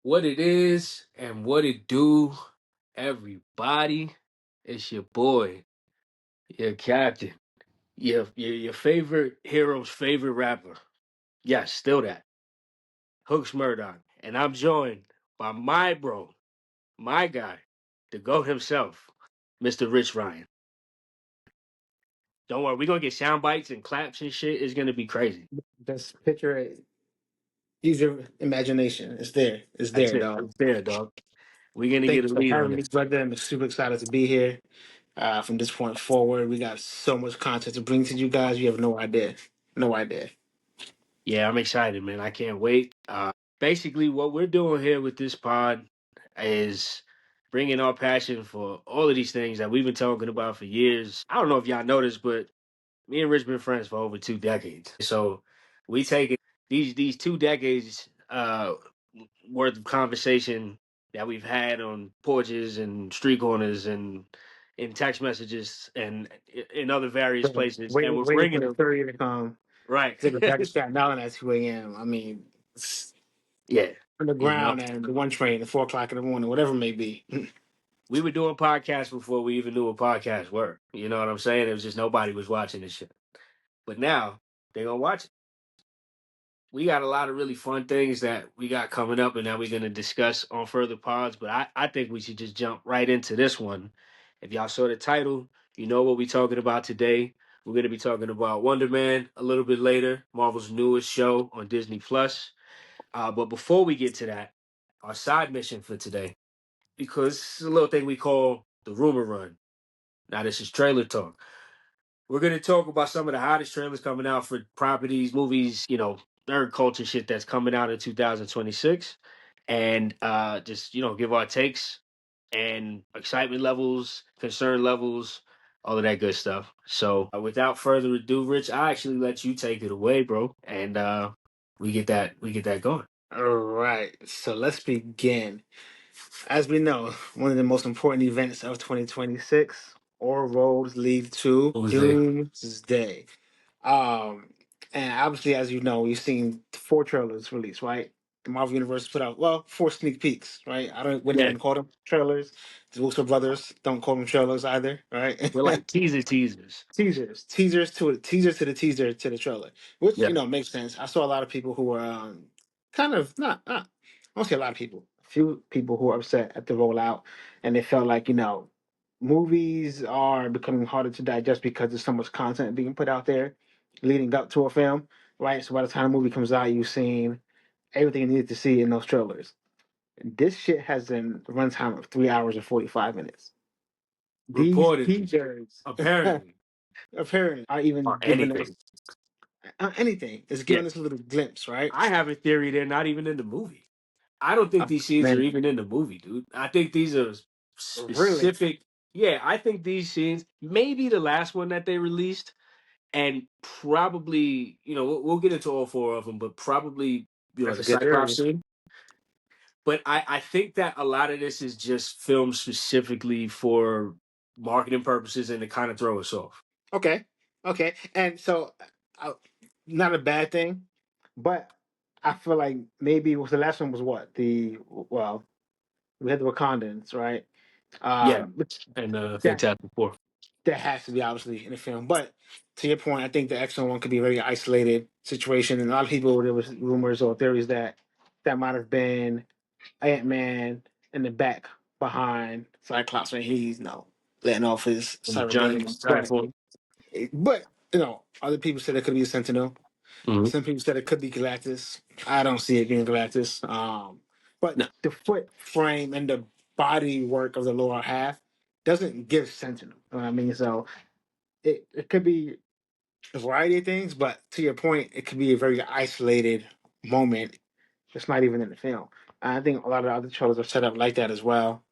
What it is and what it do, everybody. It's your boy, your captain, your favorite hero's favorite rapper. Yes, still that. Hookz Murdock. And I'm joined by my bro, my guy, the GOAT himself, Mr. Rich Ryan. Don't worry, we're gonna get sound bites and claps and shit. It's gonna be crazy. Just picture it. Use your imagination. It's there. It's That's there, it. dog. It's there, dog. We're gonna Thank get you a for lead on having me, this. brother. I'm super excited to be here. From this point forward, we got so much content to bring to you guys. You have no idea. No idea. Yeah, I'm excited, man. I can't wait. Basically, what we're doing here with this pod is bringing our passion for all of these things that we've been talking about for years. I don't know if y'all noticed, but me and Rich been friends for over 2 decades. So we take these 2 decades worth of conversation that we've had on porches and street corners and in text messages and in other various So, places, and waiting, we're waiting bringing for the them courier to come. right. Take a jacket strap down at 2 a.m. I mean, it's Yeah, on the you know. ground and the one train at 4 o'clock in the morning, whatever it may be. We were doing podcasts before we even knew what podcasts were. You know what I'm saying? It was just nobody was watching this shit. But now they're gonna watch it. We got a lot of really fun things that we got coming up and that we're gonna discuss on further pods. But I think we should just jump right into this one. If y'all saw the title, you know what we're talking about today. We're gonna be talking about Wonder Man a little bit later, Marvel's newest show on Disney Plus. But before we get to that, our side mission for today, because it's a little thing we call the rumor run. Now, this is trailer talk. We're going to talk about some of the hottest trailers coming out for properties, movies, nerd culture shit that's coming out in 2026. And just, give our takes and excitement levels, concern levels, all of that good stuff. So, without further ado, Rich, I actually let you take it away, bro. And we get that going. All right, so let's begin. As we know, one of the most important events of 2026, all roads lead to Doomsday. Doomsday. Um, and obviously, as you know, we've seen 4 trailers released, right? The Marvel Universe put out, well, 4 sneak peeks, right? I don't wouldn't Yeah, even call them trailers. The Wilson brothers don't call them trailers either, right? they're like teasers. Teasers to the teaser to the trailer, which Yeah. makes sense. I saw a lot of people who were kind of not. I don't say a lot of people. A few people who were upset at the rollout, and they felt like movies are becoming harder to digest because there's so much content being put out there leading up to a film, right? So by the time a movie comes out, you've seen everything you needed to see in those trailers. This shit has a runtime of 3 hours and 45 minutes. These Reportedly, teasers apparently, apparently are even or giving us anything. anything. It's Yeah. giving us a little glimpse, right? I have a theory they're not even in the movie. I don't think these scenes are Man, even in the movie, dude. I think these are really, specific. Yeah, I think these scenes, maybe the last one that they released, and probably, we'll get into all four of them, but probably, that's the a good Cyclops theory. scene. But I think that a lot of this is just filmed specifically for marketing purposes and to kind of throw us off. Okay, okay, and so uh, not a bad thing, but I feel like maybe was the last one was what the well we had the Wakandans, right? Yeah, Which and that Fantastic Four. that has to be obviously in the film. But to your point, I think the X-Men one could be a very isolated situation, and a lot of people there was rumors or theories that that might have been Ant-Man in the back behind Cyclops when he's letting off his And cyber beam. Johnny Cypher. But other people said it could be a Sentinel. Hmm. Some people said it could be Galactus. I don't see it being Galactus. But No, the foot frame and the body work of the lower half doesn't give Sentinel. You know what I mean? So it could be a variety of things, but to your point, it could be a very isolated moment. It's not even in the film. I think a lot of the other trailers are set up like that as well,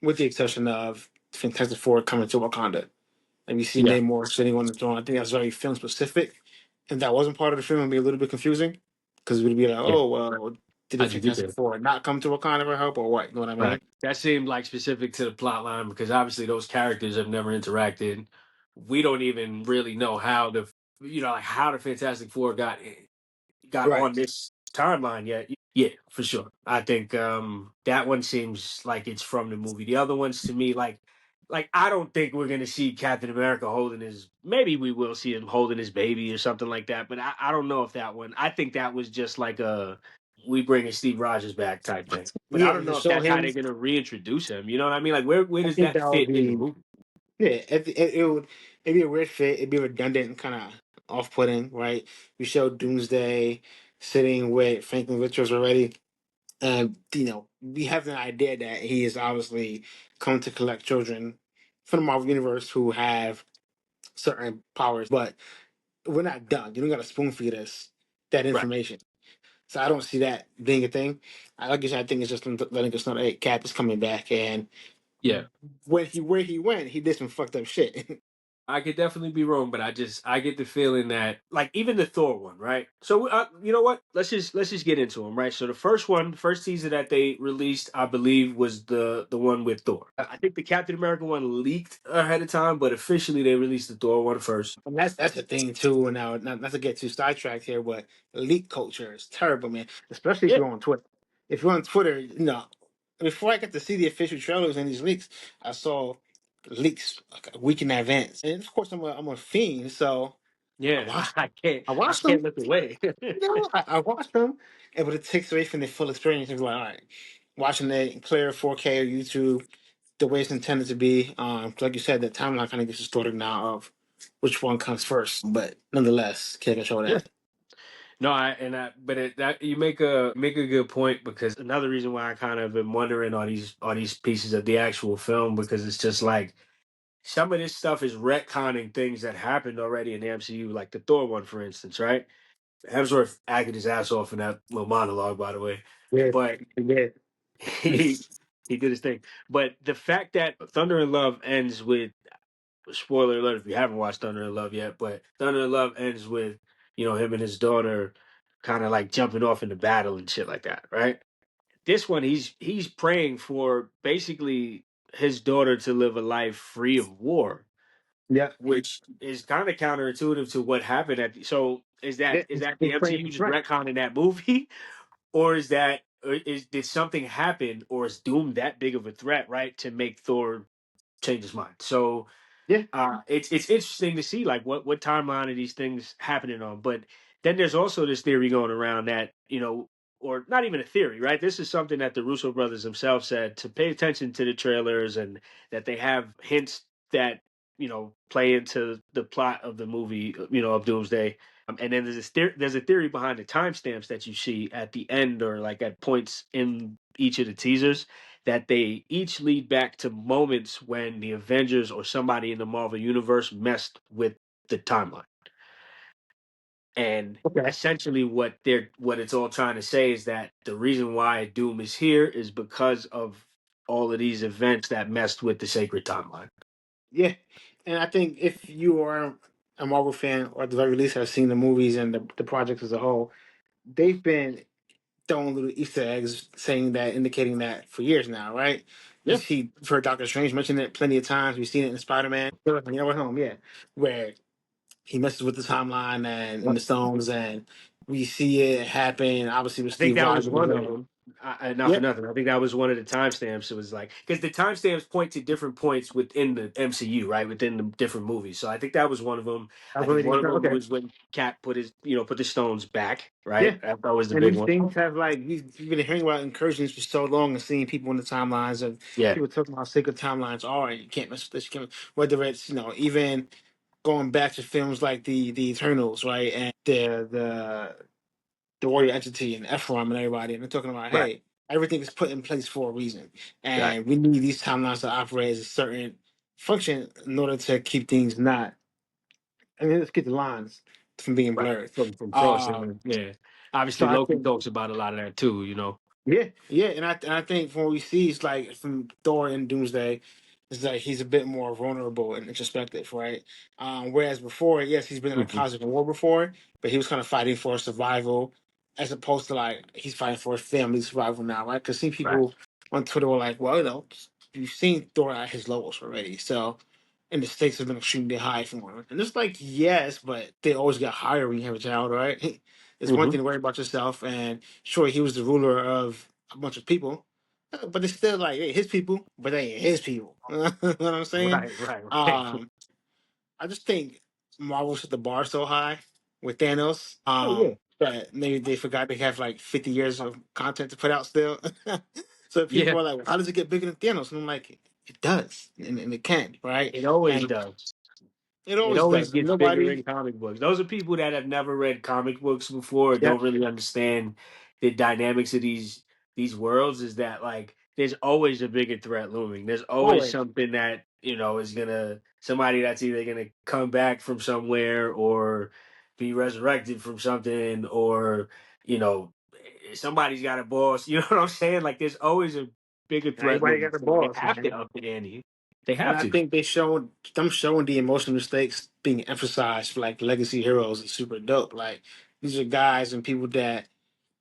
with the exception of Fantastic Four coming to Wakanda. And we see yeah, Namor sitting on the throne. I think that's very film specific. And that wasn't part of the film, it'd be a little bit confusing. Because it would be like, yeah. oh, well, did the How'd you get Fantastic there? Four not come to Wakanda for help or what? You know what I Right. mean? That seemed like specific to the plot line because obviously those characters have never interacted. We don't even really know how like how the Fantastic Four got on Right. this timeline yet. Yeah, for sure. I think that one seems like it's from the movie. The other ones to me, like I don't think we're gonna see Captain America holding his. Maybe we will see him holding his baby or something like that. But I don't know if that one. I think that was just like a we bringing Steve Rogers back type thing. But I Yeah, don't to know if show that's how him. they're gonna reintroduce him. You know what I mean? Like where I does think that that would fit in the be movie? yeah. It would it'd be a weird fit. It'd be redundant and kind of off-putting, right? We showed Doomsday sitting with Franklin Richards already, and we have an idea that he is obviously come to collect children from the Marvel universe who have certain powers, but we're not done. You don't got to spoon feed us that Right. information. So I don't see that being a thing. Like I said, I think it's just letting us know that hey, Cap is coming back, and Yeah. where he went, he did some fucked up shit. I could definitely be wrong, but I get the feeling that like even the Thor one, right? So you know what? Let's just get into them, right? So the first one, the first teaser that they released, I believe, was the one with Thor. I think the Captain America one leaked ahead of time, but officially they released the Thor one first. And that's the thing too. And now, not to get too sidetracked here, but elite culture is terrible, man. Especially if Yeah, you're on Twitter. If you're on Twitter, before I got to see the official trailers and these leaks, I saw leaks like a week in advance. And of course, I'm a fiend, so I yeah, watched I can't I I watched can't them. look away. I watched them, but it takes away from the full experience. It's like, all right, watching it in clear 4K or YouTube, the way it's intended to be. Like you said, the timeline kind of gets distorted now of which one comes first, but nonetheless, can't control Yeah. that. No, but that you make a good point because another reason why I kind of been wondering all these pieces of the actual film because it's just like some of this stuff is retconning things that happened already in the MCU, like the Thor one, for instance, right? Hemsworth acted his ass off in that little monologue, by the way, Yeah, but yeah, he he did his thing. But the fact that Thunder and Love ends with spoiler alert if you haven't watched Thunder and Love yet, but Thunder and Love ends with him and his daughter kind of like jumping off into battle and shit like that, right? This one he's praying for basically his daughter to live a life free of war, yeah, which is kind of counterintuitive to what happened so is that yeah. is that the He's praying MCU for just strength. retconning that movie or is that or is did something happen or is Doom that big of a threat, right, to make Thor change his mind? So Yeah, it's interesting to see like what timeline are these things happening on. But then there's also this theory going around that or not even a theory, right? This is something that the Russo brothers themselves said to pay attention to the trailers and that they have hints that play into the plot of the movie, of Doomsday. And then there's a theory behind the timestamps that you see at the end or like at points in each of the teasers that they each lead back to moments when the Avengers or somebody in the Marvel universe messed with the timeline. And okay, essentially what it's all trying to say is that the reason why Doom is here is because of all of these events that messed with the sacred timeline. yeah. And I think if you are a Marvel fan, or at the very least have seen the movies and the projects as a whole, they've been throwing little Easter eggs, saying that, indicating that for years now, right? You Yeah, see, you've heard Doctor Strange mention it plenty of times. We've seen it in Spider Man. You know, at home, yeah, where he messes with the timeline and yep. the stones, and we see it happen. Obviously, with I think Steve that was Rogers. one of them. Not for Yep, nothing. I think that was one of the timestamps. It was like because the timestamps point to different points within the MCU, right? Within the different movies. So I think that was one of them. I I think really one didn't of know. them Okay, was when Cap put the stones back, yeah. right? That was the And big these one. things have like we've been hearing about incursions for so long and seeing people in the timelines and Yeah, people talking about how sacred timelines are. And you can't mess with this. You can't, whether it's even going back to films like the Eternals, right, and the warrior entity and Ephraim and everybody, and they're talking about, right, hey, everything is put in place for a reason, right, and we need these timelines to operate as a certain function in order to keep things not. I mean, let's get the lines from being right. blurred. From Uh, crossing, yeah. so Obviously, I Loki think, talks about a lot of that too. yeah, yeah, and I think from what we see, it's like from Thor and Doomsday, it's like he's a bit more vulnerable and introspective, right? Whereas before, yes, he's been in a Mhm. cosmic war before, but he was kind of fighting for survival, as opposed to like he's fighting for his family's survival now, right? Because see Right, people on Twitter were like, well, you've seen Thor at his lowest already, so and the stakes have been extremely high for him. And it's like, yes, but they always get higher when you have a child, right? It's one Hmm. thing to worry about yourself, and sure, he was the ruler of a bunch of people, but it's still like his people, but they ain't his people. You know what I'm saying? Right, right, right. Um, I just think Marvel set the bar so high with Thanos. Oh yeah, That maybe they forgot they have like 50 years of content to put out still. So yeah. people are like, well, "How does it get bigger than Thanos?" And I'm like, "It does, and it can, right?" It always And does. it It always always does. And gets bigger nobody, in comic books. Those are people that have never read comic books before, yeah, don't really understand the dynamics of these worlds. Is that like there's always a bigger threat looming. There's always always. something that is gonna somebody that's either gonna come back from somewhere or be resurrected from something, or you know somebody's got a boss. You know what I'm saying? Like there's always a bigger threat Everybody looming. got the So they balls, have to man. up the ante. They And have I to. think them showing the emotional mistakes being emphasized for like legacy heroes is super dope. Like these are guys and people that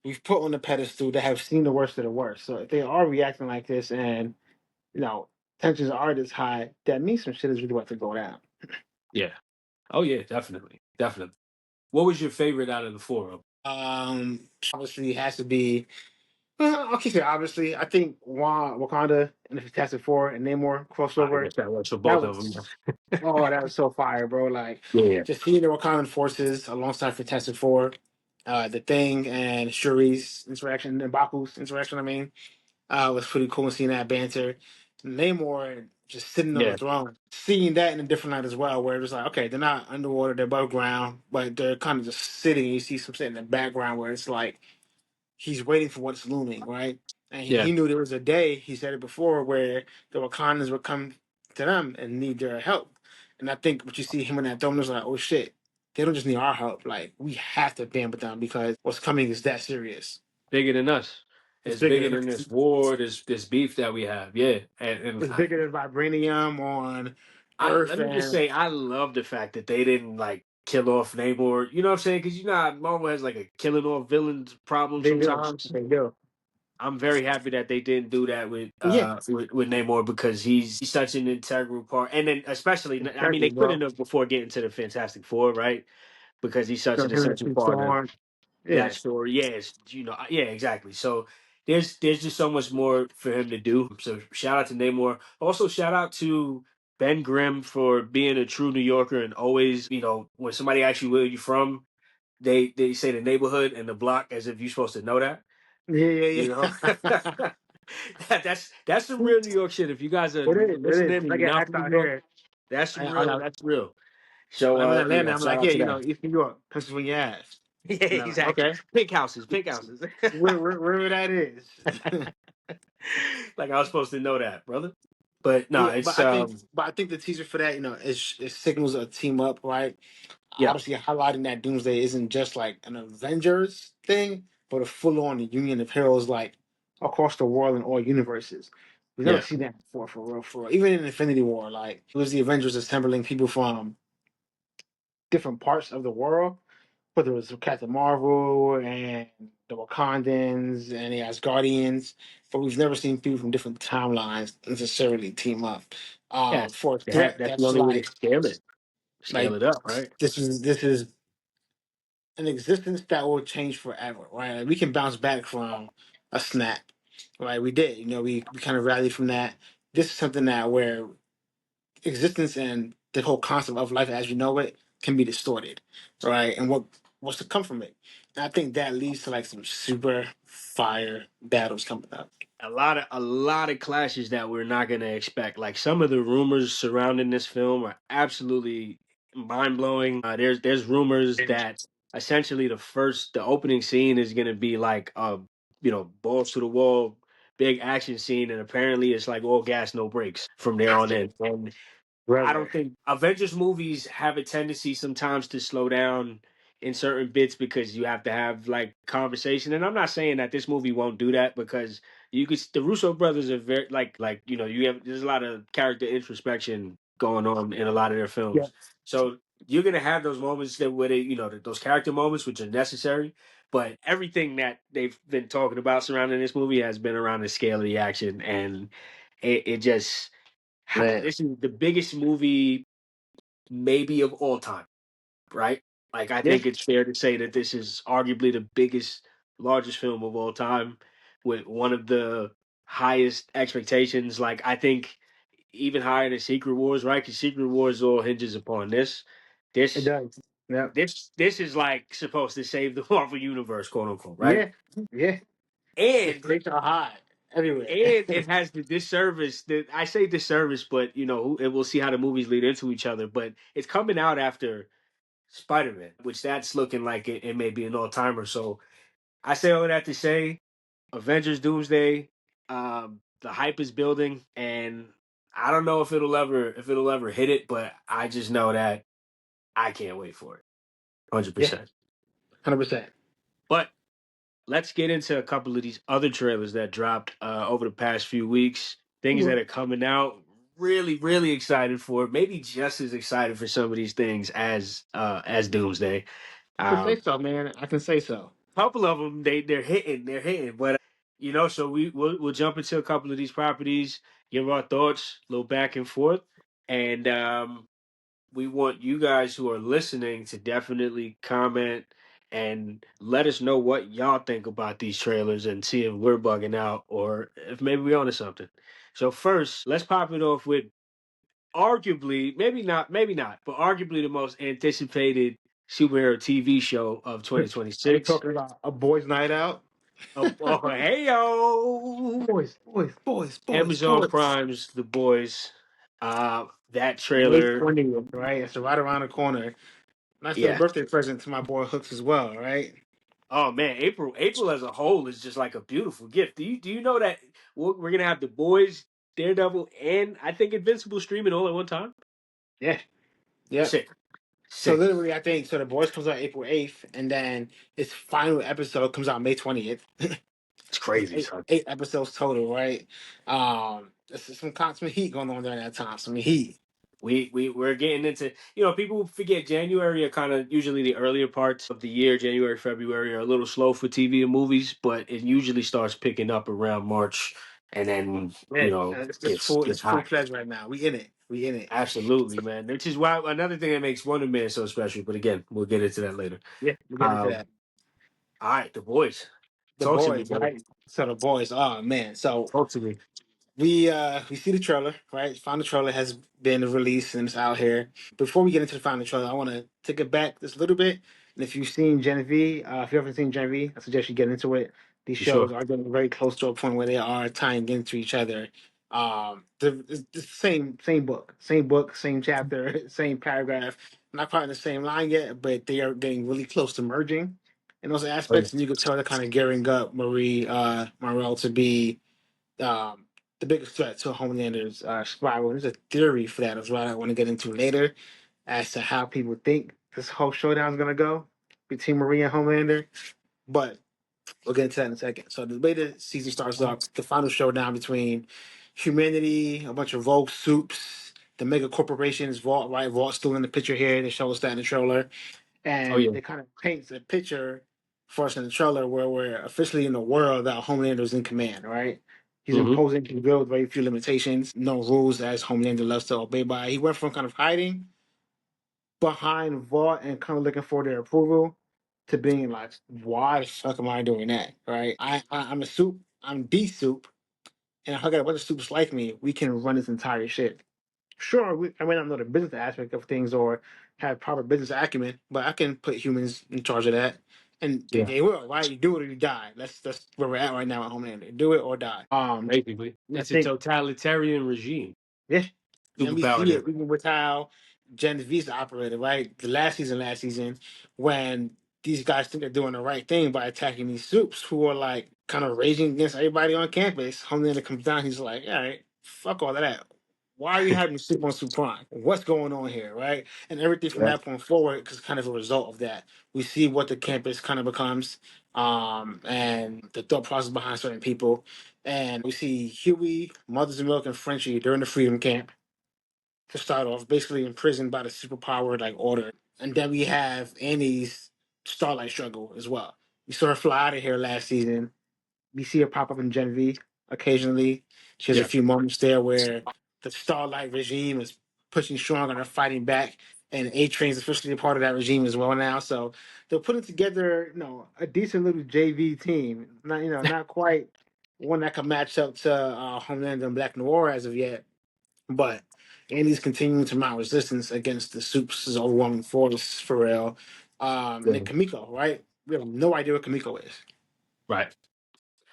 we've put on the pedestal that have seen the worst of the worst. So if they are reacting like this and you know tensions are this high, that means some shit is really about to go down. Yeah. Oh yeah, definitely, definitely. What was your favorite out of the four of 'em? Obviously it has to be. I'll keep it obviously. I think Wakanda and the Fantastic Four and Namor I crossover. guess that works for That both of them. was that was so fire, bro. Like Yeah, just seeing the Wakandan forces alongside Fantastic Four, the Thing and Shuri's interaction and Baku's interaction. I mean, was pretty cool seeing that banter. Namor just sitting on the yeah, throne, seeing that in a different light as well, where it was like, okay, they're not underwater, they're above ground, but they're kind of just sitting. You see some shit in the background where it's like he's waiting for what's looming, right? And yeah. he knew there was a day, he said it before, where the Wakandans would come to them and need their help. And I think what you see him in that dome is like, oh shit, they don't just need our help. Like, we have to band with them because what's coming is that serious. Bigger than us. It's It's bigger bigger than than this war, this beef that we have. Yeah, and it's bigger than vibranium on Earth let me just and say, I love the fact that they didn't like kill off Namor. You know what I'm saying? Because you know how Marvel has like a killing off villains problem they do. sometimes. They do. I'm very happy that they didn't do that Yeah, with Namor because he's such an integral part, and then especially, I mean, exactly, they bro. couldn't have before getting to the Fantastic Four, right? Because he's such So an him and essential Sue part of Storm. that Yeah. story. Yes, yeah, exactly. So there's just so much more for him to do. So shout out to Namor. Also shout out to Ben Grimm for being a true New Yorker and always, when somebody asks you where you from, they say the neighborhood and the block as if you're supposed to know that. Yeah, yeah, You know, yeah. that's some real New York shit. If you guys are It is. It is. listening and I you're get not asked from New out York, here. that's some I real. know. That's real. When So I'm in Atlanta, I'm shout like, out yeah, to that. East New York, Pennsylvania Ave. Yeah, And they're like, exactly. okay, Pink houses, pink houses. wherever that is. Like I was supposed to know that, brother. But no, Yeah, it's but I think the teaser for that, it signals a team up, right? yeah, Obviously, highlighting that Doomsday isn't just like an Avengers thing, but a full-on union of heroes like across the world in all universes. We've never yeah, seen that before, for real, for real. Even in Infinity War, like it was the Avengers assembling people from different parts of the world, whether it was Captain Marvel and the Wakandans and the Asgardians, but we've never seen people from different timelines necessarily team up yes. for a That threat that's the that's only way to scale like it up, right? this is an existence that will change forever, right? Like, we can bounce back from a snap, right? We did, we kind of rallied from that. This is something that where existence and the whole concept of life as you know it can be distorted, right? And what's to come from it? And I think that leads to like some super fire battles coming up. A lot of clashes that we're not gonna expect. Like some of the rumors surrounding this film are absolutely mind blowing. There's rumors that essentially the opening scene is gonna be like a balls to the wall big action scene, and apparently it's like all gas no brakes from there on in. And I Forever. don't think Avengers movies have a tendency sometimes to slow down in certain bits because you have to have like conversation. And I'm not saying that this movie won't do that because the Russo brothers are very there's a lot of character introspection going on in a lot of their Yeah. films. So you're gonna have those moments that where those character moments which are necessary, but everything that they've been talking about surrounding this movie has been around the scale of the action, and it just Man. this is the biggest movie maybe of all time, right? Like, I Yeah, think it's fair to say that this is arguably the biggest, largest film of all time, with one of the highest expectations. Like, I think even higher than Secret Wars, right? Because Secret Wars all hinges upon this. it This, does. Yeah, this is like supposed to save the Marvel universe, quote unquote, right? yeah, yeah. The And stakes are high everywhere. it has the disservice that I say disservice, but and we'll see how the movies lead into each other. But it's coming out after Spider-Man, which that's looking like it may be an all-timer. So I say all of that to say Avengers Doomsday, the hype is building, and I don't know if it'll ever hit it, but I just know that I can't wait for it. Yeah, 100%. 100%. But let's get into a couple of these other trailers that dropped over the past few weeks. Things that are coming out. Really, really excited for. Maybe just as excited for some of these things as Doomsday. I can say Um, so, man. I can say so. couple of them they're hitting. But so we'll jump into a couple of these properties, give our thoughts, a little back and forth, and we want you guys who are listening to definitely comment and let us know what y'all think about these trailers and see if we're bugging out or if maybe we're onto something. So first, let's pop it off with arguably, maybe not, but arguably the most anticipated superhero TV show of Are you 2026. talking about a boys' night out? Oh, hey yo, Boys, boys, boys, boys, Amazon boys. Prime's The Boys. That May trailer, 20th, right? It's right around the corner. Nice little yeah. birthday present to my boy Hookz as well, right? Oh man, April as a whole is just like a beautiful gift. Do you know that we're gonna have The Boys, Daredevil, and I think Invincible streaming all at one time? Yeah, yep. Sick, So sick. literally, I think so. The boys comes out April 8th, and then its final episode comes out May 20th. It's It's crazy, eight son. eight episodes total, right? There's some heat going on during that time. Some heat. We're getting into people forget January are kind of usually the earlier parts of the year. January, February are a little slow for TV and movies, but it usually starts picking up around March, and then Yeah, it's gets full. It's gets full hot. fledged right now. We in it. We in it. Absolutely, man. Which is why another thing that makes Wonder Man so special. But again, we'll get into that later. Yeah, we'll get into Um, that. all right, The Boys. The Talk to me, boys, brother. right? So the boys. Oh man. So Talk to me. we see the trailer, right? Final trailer has been released and it's out here. Before we get into the final trailer, I want to take it back just a little bit. And if you've seen Gen V, if you haven't seen Gen V, I suggest you get into it. These For shows sure. are getting very close to a point where they are tying into each other. It's the same book, same chapter, same paragraph. Not quite in the same line yet, but they are getting really close to merging in those Oh, yeah. aspects. And you can tell they're kind of gearing up Marie Morel to be um, the biggest threat to Homelander's survival. There's a theory for that as well I want to get into later as to how people think this whole showdown is going to go between Maria and Homelander. But we'll get into that in a second. So the way the season starts off, the final showdown between humanity, a bunch of rogue soups, the mega corporations, Vault, right? Vault's still in the picture here. They show us that in the trailer Oh and yeah. it kind of paints a picture for us in the trailer where we're officially in a world that Homelander is in command, right? He's Hmm. imposing his will with very few limitations, no rules as Homelander loves to obey by. He went from kind of hiding behind Vought and kind of looking for their approval to being like, why the fuck am I doing that, right? I'm a soup, I'm the soup, and if I got a bunch of soups like me, we can run this entire shit. Sure, I may not know the business aspect of things or have proper business acumen, but I can put humans in charge of that, and they, Yeah. they will. Right, you do it or you die. That's where we're at right now at Homelander. Do it or die. Basically, I it's a think totalitarian regime. yeah, and we Superpowered see it him. even with how Gen V's operated. Right, the last season, when these guys think they're doing the right thing by attacking these soups who are like kind of raging against everybody on campus. Homelander comes down. He's like, all right, fuck all of that. Why are you having soup on soup prime? What's going on here, right? And everything from Yeah. that point forward is kind of a result of that. We see what the campus kind of becomes, and the thought process behind certain people. And we see Huey, Mother's Milk, and Frenchie during the Freedom Camp to start off, basically imprisoned by the superpowered like order. And then we have Annie's Starlight struggle as well. We saw her fly out of here last season. We see her pop up in Gen V occasionally. She has a Yeah. few moments there where the Starlight regime is pushing strong and they're fighting back. and A-Train's officially a part of that regime as well now. So they're putting together, a decent little JV team. Not, not quite one that can match up to Homeland and Black Noir as of yet, but Andy's continuing to mount resistance against the Supes' overwhelming force for real. And then Yeah. Kamiko, right? We have no idea what Kamiko is. Right.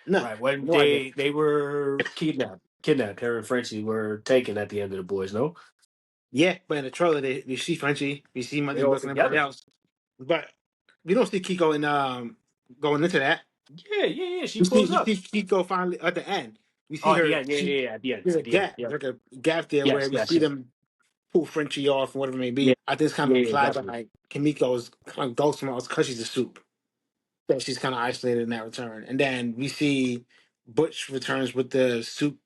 None. Right. When No idea. they were kidnapped. Her and Frenchie were taken at the end of the boys. No, Yeah, but in the trailer, we see Frenchie, we see they Monday all Book and everybody together. else, but we don't see Kiko in going into that. Yeah, yeah, yeah. She pulls We up. see Kiko finally at the end. We Oh, see at the her. end. Yeah, yeah, yeah. At the end. There's a At the end. gap. Yeah. There's like a gap there where Yes. we Yes. see Yes. them pull Frenchie off or whatever it may be. Yeah. I think it's kind of Yeah. Yeah. implied that Definitely. like Kimiko's kind of ghost from us because she's a soup. That she's kind of isolated in that return, and then we see Butch returns with the soup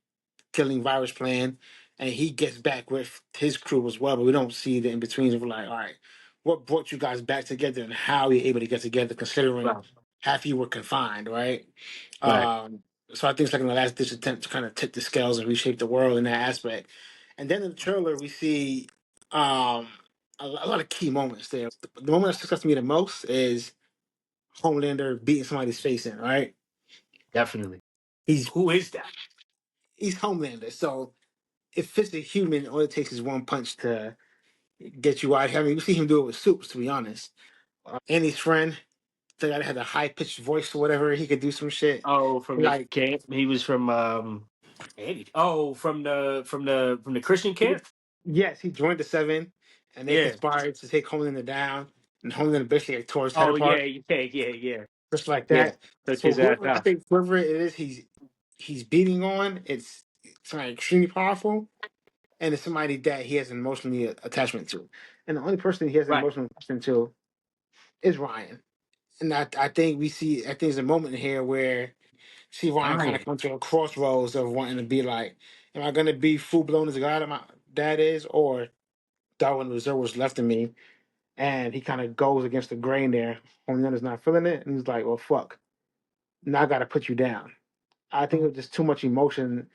killing virus plan, and he gets back with his crew as well. But we don't see the in betweens. We're like, all right, what brought you guys back together, and how are you able to get together, considering Right. half you were confined, right? Right. Um, so I think it's like in the last ditch attempt to kind of tip the scales and reshape the world in that aspect. And then in the trailer, we see um, a lot of key moments there. The moment that sticks out to me the most is Homelander beating somebody's face in. Right? Definitely. He's Who is that? he's Homelander, so if it's a human, all it takes is one punch to get you out. I mean, we see him do it with Supes, to be honest. And his friend, the guy that had a high pitched voice or whatever, he could do some shit. Oh, from the Like, camp. He was from Andy. Oh, from the Christian camp. yes, he joined the Seven, and they Yeah. conspired to take Homelander down, and Homelander basically like, tore his head Oh yeah, apart, yeah, yeah, yeah. just like Yeah. that. Took So his ass whoever I out. think whoever it is, he's beating on, it's like extremely powerful, and it's somebody that he has an emotional attachment to, and the only person he has an Right. emotional attachment to is Ryan. And I think I think there's a moment here where see Ryan kind of Ryan. come to a crossroads of wanting to be like, am I going to be full blown as a god my dad is, or do I want to reserve what's left of me? And he kind of goes against the grain there. Homelander's not feeling it, and he's like, well, fuck. Now I got to put you down. I think it was just too much emotion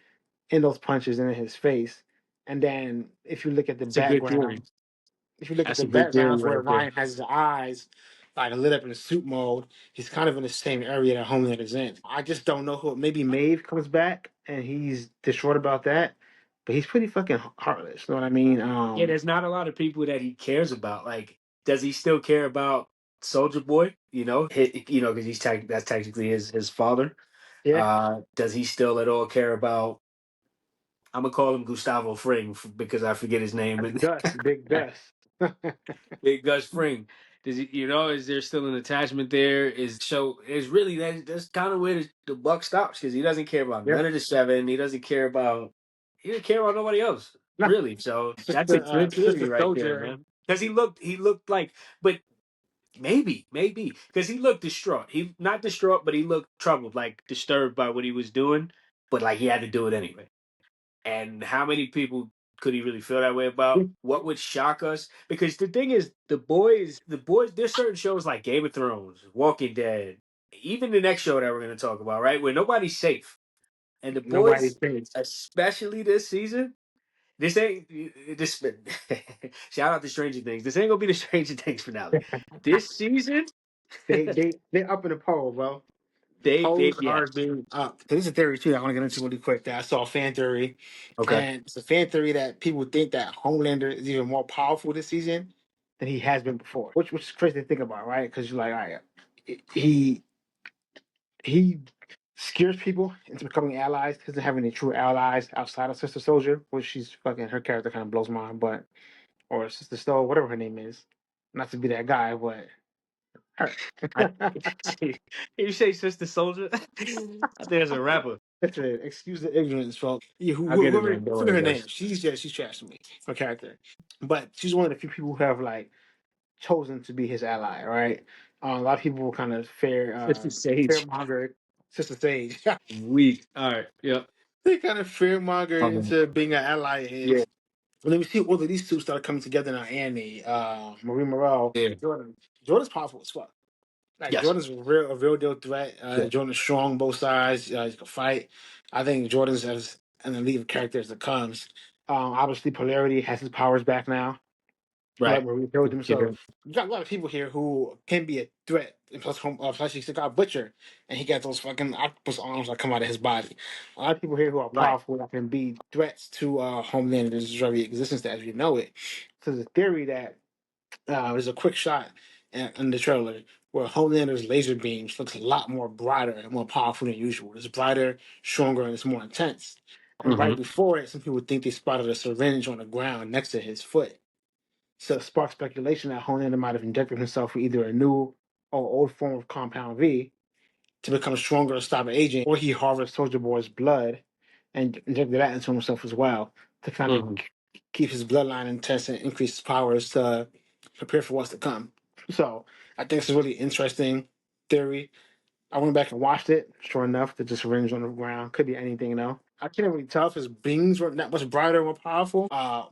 in those punches and in his face. And then That's a good theory. if you look at That's the a good theory backgrounds where right there. Ryan has his eyes like lit up in suit mode, he's kind of in the same area that Homeland is in. I just don't know who. Maybe Maeve comes back and he's distraught about that, but he's pretty fucking heartless. You know what I mean? Yeah, there's not a lot of people that he cares about. Like, does he still care about Soldier Boy? Because that's technically his father. Yeah, Does he still at all care about? I'm gonna call him Gustavo Fring because I forget his name. Gus, Big Gus. Big Gus Fring. Does he? Is there still an attachment there? Is really that's kind of where the buck stops because he doesn't care about Yeah, none of the seven. He doesn't care about nobody else no, really. So that's a good theory Sister right there, Soldier. man. Because he looked like, but maybe because he looked distraught. He not distraught, but he looked troubled, like disturbed by what he was doing. But like he had to do it anyway. And how many people could he really feel that way about? What would shock us? Because the thing is, the boys, there's certain shows like Game of Thrones, Walking Dead, even the next show that we're going to talk about, right? Where nobody's safe. And the Nobody boys, thinks especially this season, this ain't this. Shout out to Stranger Things. This ain't gonna be the Stranger Things finale. This season, they're up in the poll, bro. Polls yeah. are being up. There's a theory too that I want to get into really quick that I saw a fan theory. Okay. And it's a fan theory that people think that Homelander is even more powerful this season than he has been before. Which is crazy to think about, right? Because you're like, all right, he he scares people into becoming allies. He doesn't have any true allies outside of Sister Soldier, which she's fucking her character kind of blows my mind, but or Sister Stove, whatever her name is. Not to be that guy, but her. I, you say Sister Soldier? I think there's a rapper. Listen, excuse the ignorance, folks. Yeah, I'll get it, whoever, man. Don't forget worry, her guys. name. She's trash to me, her character. But she's one of the few people who have like chosen to be his ally, right? A lot of people kind of Sister Sage. fearmongered Sister Sage. Weak. All right. Yep. They kind of fearmongered Okay. into being an ally of Yeah. his. And then we see all of these two start coming together now. Annie, Marie Morel, Yeah. Jordan. Jordan's powerful as fuck. Like Yes. Jordan's a real deal threat. Yeah. Jordan's strong both sides. He can fight. I think Jordan's as an elite of characters that comes. Obviously, Polarity has his powers back now. Like Right. Marie killed him. Keep So it. you got a lot of people here who can be a threat. And plus, plus you still got Butcher, and he got those fucking octopus arms that come out of his body. A lot of people here who are Right. powerful that can be threats to Homelander's very existence as we know it. So the theory that there's a quick shot in the trailer where Homelander's laser beams looks a lot more brighter and more powerful than usual. It's brighter, stronger, and it's more intense. And Hmm. right before it, some people think they spotted a syringe on the ground next to his foot. So it sparked speculation that Homelander might have injected himself with either a new or old form of Compound V to become stronger and stop an agent, or he harvested Soldier Boy's blood and injected that into himself as well to kind of Hmm. keep his bloodline intense and increase his powers to prepare for what's to come. So I think it's a really interesting theory. I went back and watched it. Sure enough, the just rings on the ground. Could be anything though. I can't really tell if his beams were that much brighter or more powerful.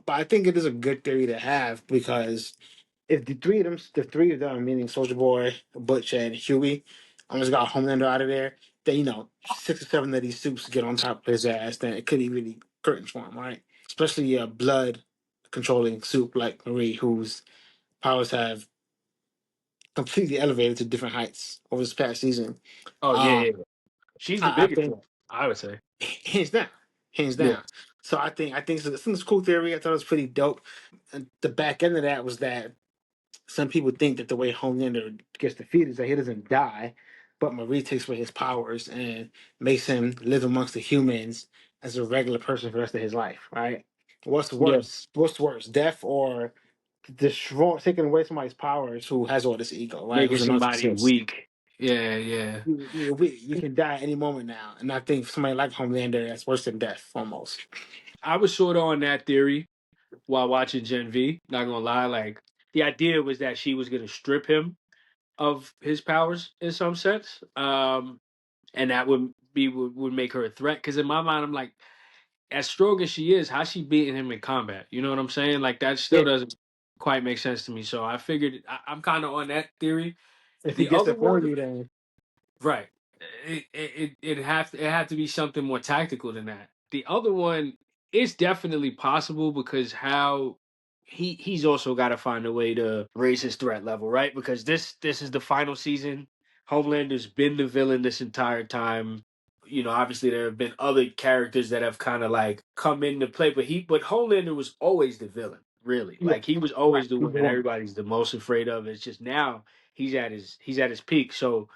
But I think it is a good theory to have because if the three of them, meaning Soldier Boy, Butch, and Huey, almost got Homelander out of there, then 6 or 7 of these suits get on top of his ass, then it could be really curtains for him, right? Especially a blood controlling suit like Marie, whose powers have completely elevated to different heights over this past season. Oh yeah, Um, yeah. She's the I biggest think one, I would say. hands down, hands Yeah. down. So I think it's a cool theory. I thought it was pretty dope. And the back end of that was that some people think that the way Homelander gets defeated is that he doesn't die, but Marie takes away his powers and makes him live amongst the humans as a regular person for the rest of his life, right? What's Yeah. worse? What's worse, death or taking away somebody's powers who has all this ego, right? Making Who's a somebody narcissist. weak. Yeah, yeah. You can die any moment now, and I think for somebody like Homelander, that's worse than death, almost. I was sort of on that theory while watching Gen V. Not gonna lie, like the idea was that she was gonna strip him of his powers in some sense, and that would make her a threat. Because in my mind, I'm like, as strong as she is, how's she beating him in combat? You know what I'm saying? Like that still Yeah, doesn't quite make sense to me. So I figured I'm kind of on that theory. if he The gets other up on one, you, then right? It have to be something more tactical than that. The other one is definitely possible because how he's also got to find a way to raise his threat level, right? Because this is the final season. Homelander's been the villain this entire time. You know, obviously there have been other characters that have kind of like come into play, but Homelander was always the villain, really. yeah, Like he was right, always the he's one the that one. everybody's the most afraid of. It's just now he's at his peak. So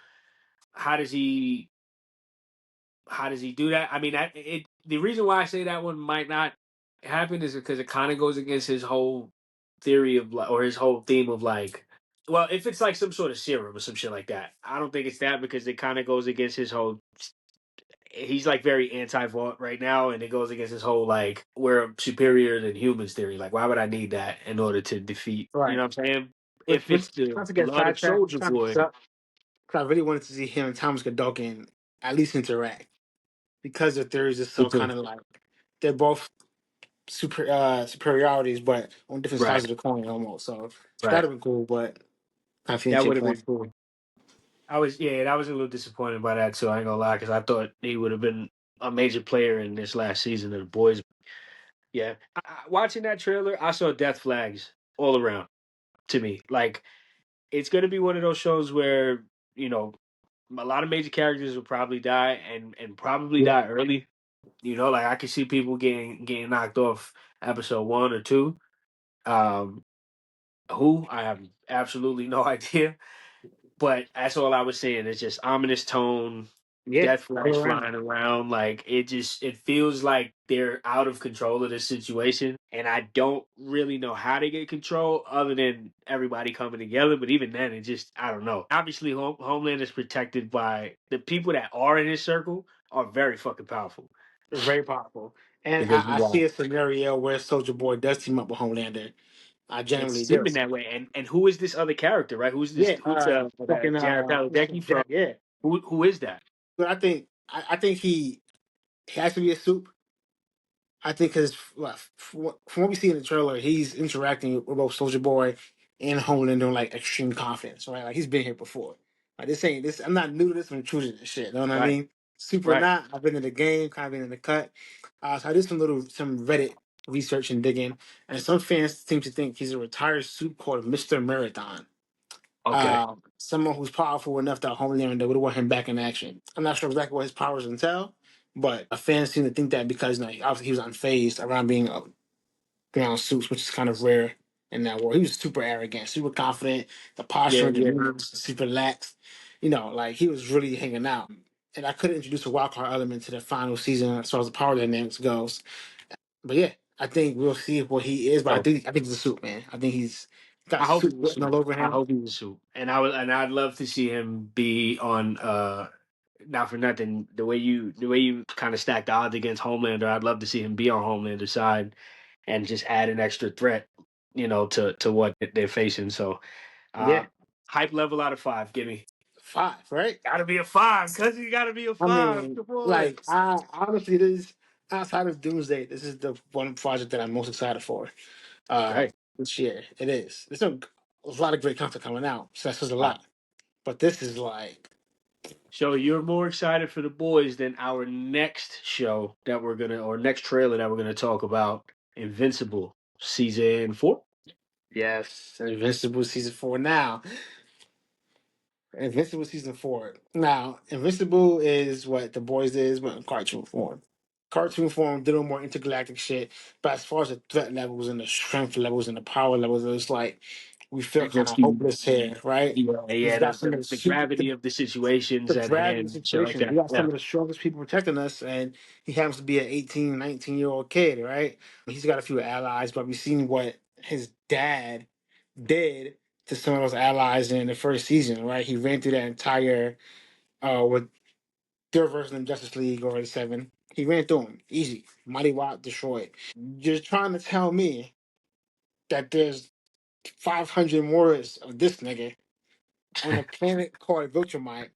how does he do that? I mean, the reason why I say that one might not happen is because it kind of goes against his whole theory of like, or his whole theme of like, well, if it's like some sort of serum or some shit like that, I don't think it's that because it kind of goes against his whole. He's like very anti-vault right now, and it goes against his whole like we're superior than humans theory. Like, why would I need that in order to defeat? You Right. know what I'm saying? If Which it's the not to get blood of sidetracked, Soldier kind of Boy, suck. Because I really wanted to see him and Thomas Godolkin at least interact because their theories are me so kind too. of like they're both superiorities, but on different Right, sides of the coin almost. So right. that'd have been cool, but I think That your would have point. been cool. I was a little disappointed by that too. I ain't gonna lie, because I thought he would have been a major player in this last season of the boys. Yeah, watching that trailer, I saw death flags all around. To me, like it's gonna be one of those shows where you know a lot of major characters will probably die and probably Yeah, die early. You know, like I could see people getting knocked off episode 1 or 2. Um, who I have absolutely no idea. But that's all I was saying. It's just ominous tone, yeah, death all flags around. flying around. Like it feels like they're out of control of this situation. And I don't really know how to get control other than everybody coming together. But even then, it just I don't know. Obviously, Homeland is protected by the people that are in his circle are very fucking powerful. It's very powerful, and Because you I got see a scenario where Soldier Boy does team up with Homelander. I it's genuinely do. seeming that way. And who is this other character, right? Yeah, Who's fucking Jared Padalecki from Jack. Yeah, who is that? but I think he has to be a soup. I think because from what we see in the trailer, he's interacting with both Soldier Boy and Homelander on like extreme confidence, right? Like he's been here before. Like this ain't this. I'm not new to this. I'm true to this shit. You know what I Right, mean? Super right. not. I've been in the game, kind of been in the cut. So I did some Reddit research and digging, and some fans seem to think he's a retired suit called Mr. Marathon. Okay. Someone who's powerful enough that Homelander would want him back in action. I'm not sure exactly what his powers entail, but fans seem to think that because obviously he was unfazed around being around suits, which is kind of rare in that world. He was super arrogant, super confident. The posture Yeah, and yeah. demeanor was super lax. Like he was really hanging out. And I could introduce a wild card element to the final season as far as the power dynamics goes. But yeah, I think we'll see what he is. But I So think he's a suit man. I think he's got I hope suit he's a written suit. all over I him. hope he's a suit. And I'd love to see him be on not for nothing, the way you kind of stacked the odds against Homelander, I'd love to see him be on Homelander's side and just add an extra threat, to what they're facing. So uh Yeah, hype level out of 5, give me. 5, right? Gotta be a 5, cuz you gotta be a I 5. mean, Come on. like I honestly, this outside of Doomsday, this is the one project that I'm most excited for. uh, Right. this year. It is. There's a lot of great content coming out, so that says a Wow. lot. But this is like, So you're more excited for the boys than our next show that we're gonna or next trailer that we're gonna talk about, Invincible season 4. yes, Invincible season 4 now. Invincible season 4 now. Invincible is what the boys is, but in cartoon form. Cartoon form, did a little more intergalactic shit. But as far as the threat levels and the strength levels and the power levels, it's like we feel It kind gets of you. hopeless here, right? Yeah, He's yeah. got some of The gravity of the the situations at gravity of the hand, shit like situation. We that. got Yeah. some of the strongest people protecting us, and he happens to be an 18, 19-year-old kid, right? He's got a few allies, but we've seen what his dad did to some of those allies in the first season, right? He ran through that entire, with their version of Justice League or the Seven. He ran through them easy. Mighty Watt destroyed. You're trying to tell me that there's 500 more of this nigga on a planet called Viltrumite.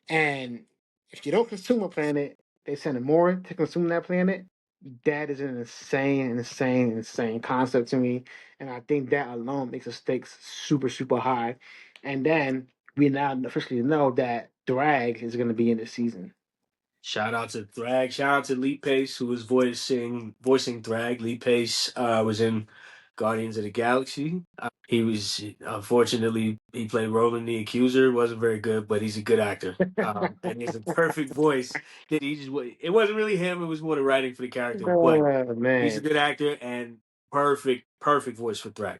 And if you don't consume a planet, they send more to consume that planet. That is an insane concept to me. And I think that alone makes the stakes super, super high. And then we now officially know that Drag is going to be in this season. Shout out to Thrag. Shout out to Lee Pace, who was voicing Thrag. Lee Pace was in Guardians of the Galaxy. He was unfortunately he played Roland the Accuser. Wasn't very good, but he's a good actor. And he has a perfect voice. It wasn't really him. It was more the writing for the character, but Oh, he's a man. good actor and perfect voice for Thrag.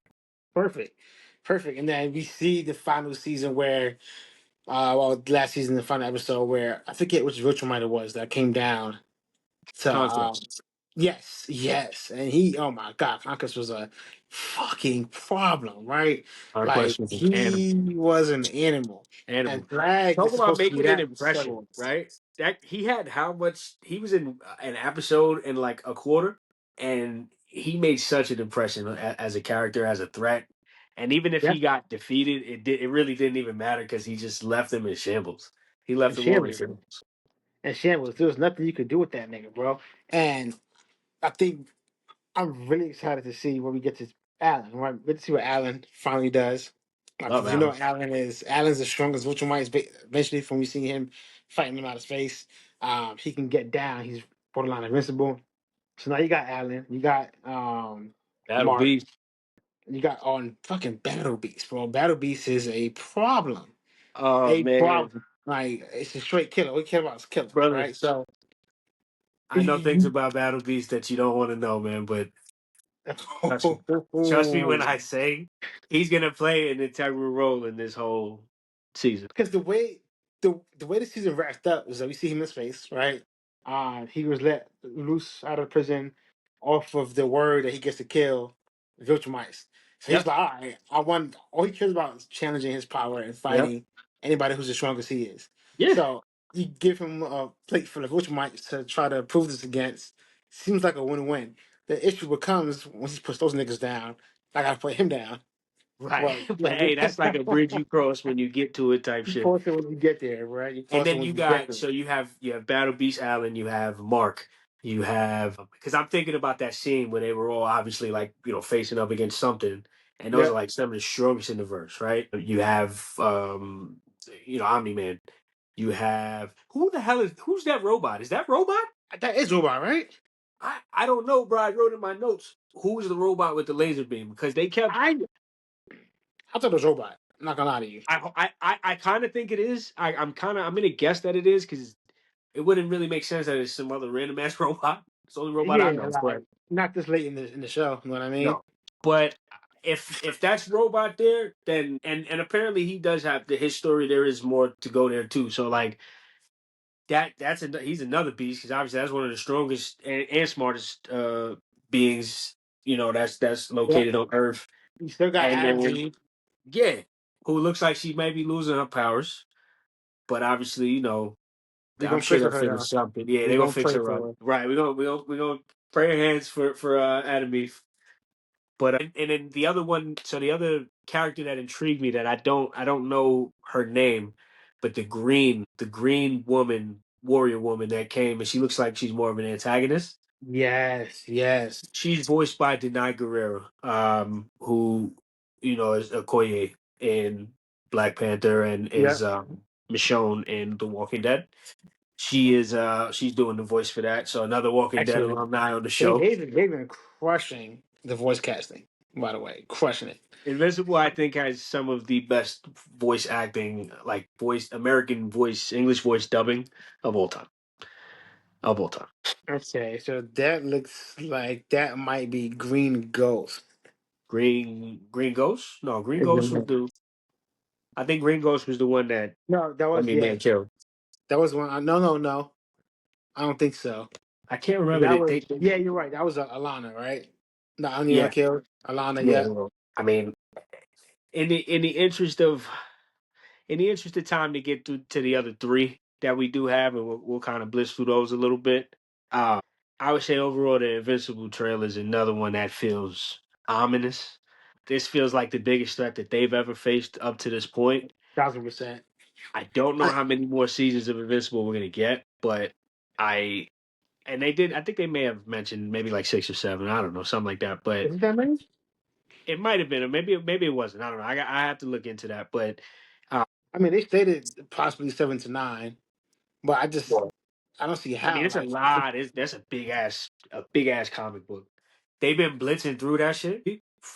Perfect. Perfect. And then we see the final season where, last season, the final episode where I forget which Viltrumite it was that came down to Conquest. yes, yes. And he, oh my god, Conquest was a fucking problem, right? Like Conquest was an animal. he was an animal. Animal. And Flag is Talk about supposed to be making an that on impression, steroids. right? That he had how much he was in an episode in like a quarter, and he made such an impression as a character, as a threat. And even if Yeah. he got defeated, it really didn't even matter because he just left them in shambles. He left And them all in Shambles. shambles. And Shambles. There was nothing you could do with that nigga, bro. And I think I'm really excited to see where we get to Alan. Right? Let's see what Alan finally does. Love Because you know Alan. Alan's the strongest Ultramite. Eventually, from we see him fighting him out of space, he can get down. He's borderline invincible. So now you got Alan, you got That'll Mark, be. you got on fucking Battle Beast, bro. Battle Beast is a problem. Oh A man, problem. Like it's a straight killer. All we care about is killers, brother, right? So I know things about Battle Beast that you don't want to know, man. But trust me, trust me when I say he's gonna play an integral role in this whole season. because the way the season wrapped up is that we see him in space, right? He was let loose out of prison off of the word that he gets to kill Viltrumites. So he's Yep. like, all right, I want all he cares about is challenging his power and Yep. fighting anybody who's as strong as he is. Yeah. So you give him a plate full of Viltrumites to try to prove this against. Seems like a win-win. The issue becomes once he puts those niggas down, I gotta put him down. Right. Well, But hey, that's like a bridge you cross when you get to it type you shit. cross it when you get there, right? You And cross it then when you you get got there. so you have Battle Beast Allen, you have Mark, you have because I'm thinking about that scene where they were all obviously like, facing up against something. And those are Yep. like some of the strongest in the verse, right? You have Omni Man. You have who's that robot? Is that robot? That is robot, right? I don't know, bro. I wrote in my notes who was the robot with the laser beam because they kept. I thought it was robot. I'm not gonna lie to you. I kind of think it is. I'm gonna guess that it is because it wouldn't really make sense that it's some other random ass robot. It's the only robot I Yeah, know. like But not this late in the show. You know what I mean? no. But if that's robot there, then and apparently he does have his story. There is more to go there too. So like he's another beast because obviously that's one of the strongest and smartest beings. That's Yeah. located on Earth. You still got And then Abby. yeah, who looks like she may be losing her powers, but obviously We I'm gonna sure pray they'll for her figure though. something. Yeah, We they're gonna gonna fix pray her up. for her. Right. We're gonna pray our hands for Adam Eve. But and then the other one, so the other character that intrigued me that I don't know her name, but the green woman, warrior woman that came and she looks like she's more of an antagonist. Yes, yes. She's voiced by Denai Guerrero, who is Okoye in Black Panther and Yeah. is Michonne in The Walking Dead. She's doing the voice for that. So another Walking Dead Excellent. alumni on the They show. they've been crushing the voice casting. By the way, crushing it. Invincible, I think, has some of the best voice acting, like American voice, English voice dubbing of all time. Of all time. Okay, so that looks like that might be Green Ghost. Green Ghost? No, Green Is the Ghost was name. the. I think Green Ghost was the one that No, that I was mean, yeah. man killed. That was one. No, no, no. I don't think so. I can't remember That that was they yeah. You're right. That was Alana, right? The Onion yeah killed Alana. yeah. Yeah. Well, I mean, in the interest of time to get to the other three that we do have, and we'll kind of blitz through those a little bit. I would say overall, the Invincible trailer is another one that feels ominous. This feels like the biggest threat that they've ever faced up to this point. 1,000%. I don't know how many more seasons of Invincible we're gonna get, but I and they did. I think they may have mentioned maybe like 6 or 7. I don't know, something like that. But Is it that many? it might have been, or maybe it wasn't. I don't know. I have to look into that. But I mean, they stated possibly 7 to 9, but I don't see I mean, how. it's a Like, lot. That's a big ass comic book. They've been blitzing through that shit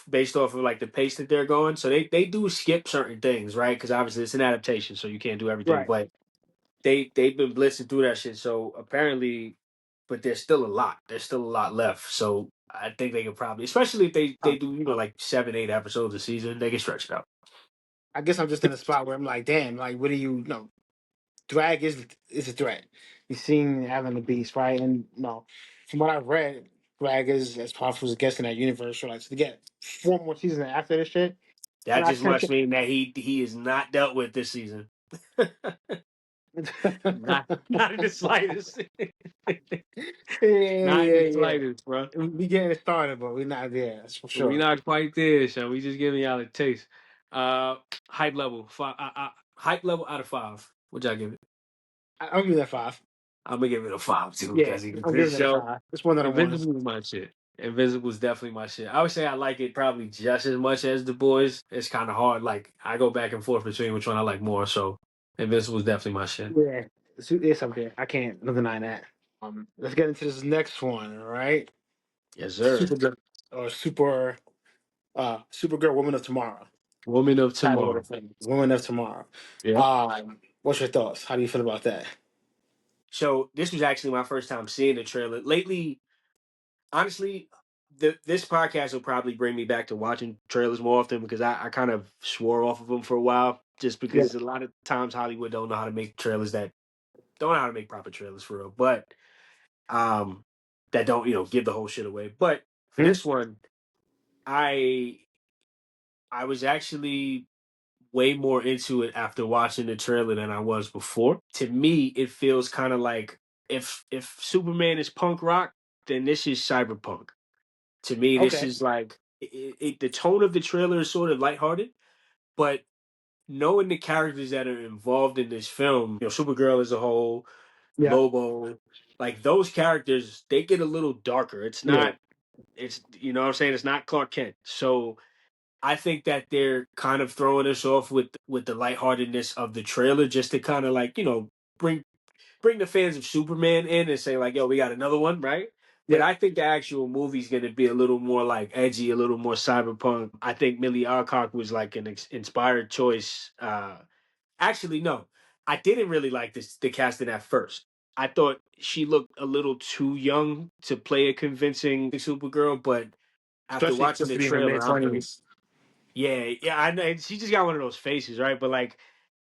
based off of like the pace that they're going. So they do skip certain things, right? Because obviously it's an adaptation, so you can't do everything. right. But they've been blitzing through that shit. So apparently, but there's still a lot. There's still a lot left. So I think they could probably, especially if they do like 7, 8 episodes a season, they can stretch it out. I guess I'm just in a spot where I'm like, damn. Like, what do you know? Drag is a threat. You've seen Alan the Beast, right? And no, from what I've read, drag is as powerful as it gets in that universe. So, like, so to get 4 more seasons after this shit, That I just can't. must mean that he is not dealt with this season. Not in the slightest. Yeah, Not in yeah, the yeah. slightest, bro. We getting it started, but we're not there. That's for We sure. not quite there, Sean. We just giving y'all a taste. Uh, hype level five. Hype level out of 5. Would y'all give it? I'll give that 5. I'm gonna give it a 5 too Yeah, because I'm this giving it a show, 5. It's one of the ones. Invincible is my shit. Invincible is definitely my shit. I would say I like it probably just as much as The Boys. It's kind of hard. Like I go back and forth between which one I like more. So Invincible is definitely my shit. Yeah, it's up there. I can't deny that. Let's get into this next one. All right, Yes, sir. Supergirl or Supergirl, Woman of Tomorrow. Woman of Title of the Tomorrow. thing, Woman of Tomorrow. Yeah. What's your thoughts? How do you feel about that? So this was actually my first time seeing the trailer. Lately, honestly, this podcast will probably bring me back to watching trailers more often because I kind of swore off of them for a while just Yeah. because a lot of times Hollywood don't know how to make trailers that don't know how to make proper trailers for real, but um that don't, give the whole shit away. But for Hmm? this one, I I was actually way more into it after watching the trailer than I was before. To me, it feels kind of like if Superman is punk rock, then this is cyberpunk. To me, this Okay. is like the tone of the trailer is sort of lighthearted, but knowing the characters that are involved in this film, Supergirl as a whole, Yeah. Lobo, like those characters, they get a little darker. It's Yeah. not, it's what I'm saying. It's not Clark Kent. So I think that they're kind of throwing us off with the lightheartedness of the trailer, just to kind of like bring bring the fans of Superman in and say like, yo, we got another one, right? but Yeah. I think the actual movie's going to be a little more like edgy, a little more cyberpunk. I think Millie Alcock was like an inspired choice. Actually, no, I didn't really like the casting at first. I thought she looked a little too young to play a convincing Supergirl, but after Especially watching supposed the to be in her trailer, mid I'm pretty. twenties. Yeah, yeah, I know. And she just got one of those faces, right? But like,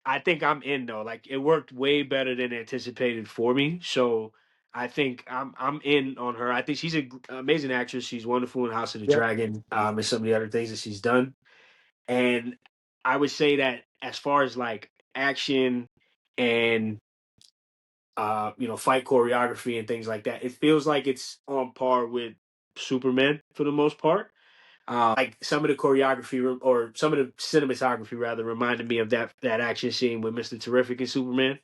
I think I'm in though. Like, it worked way better than anticipated for me. So I think I'm in on her. I think she's an amazing actress. She's wonderful in House of the Yep. Dragon, and some of the other things that she's done. And I would say that as far as like action and fight choreography and things like that, it feels like it's on par with Superman for the most part. Like some of the choreography or some of the cinematography rather reminded me of that action scene with Mr. Terrific and Superman,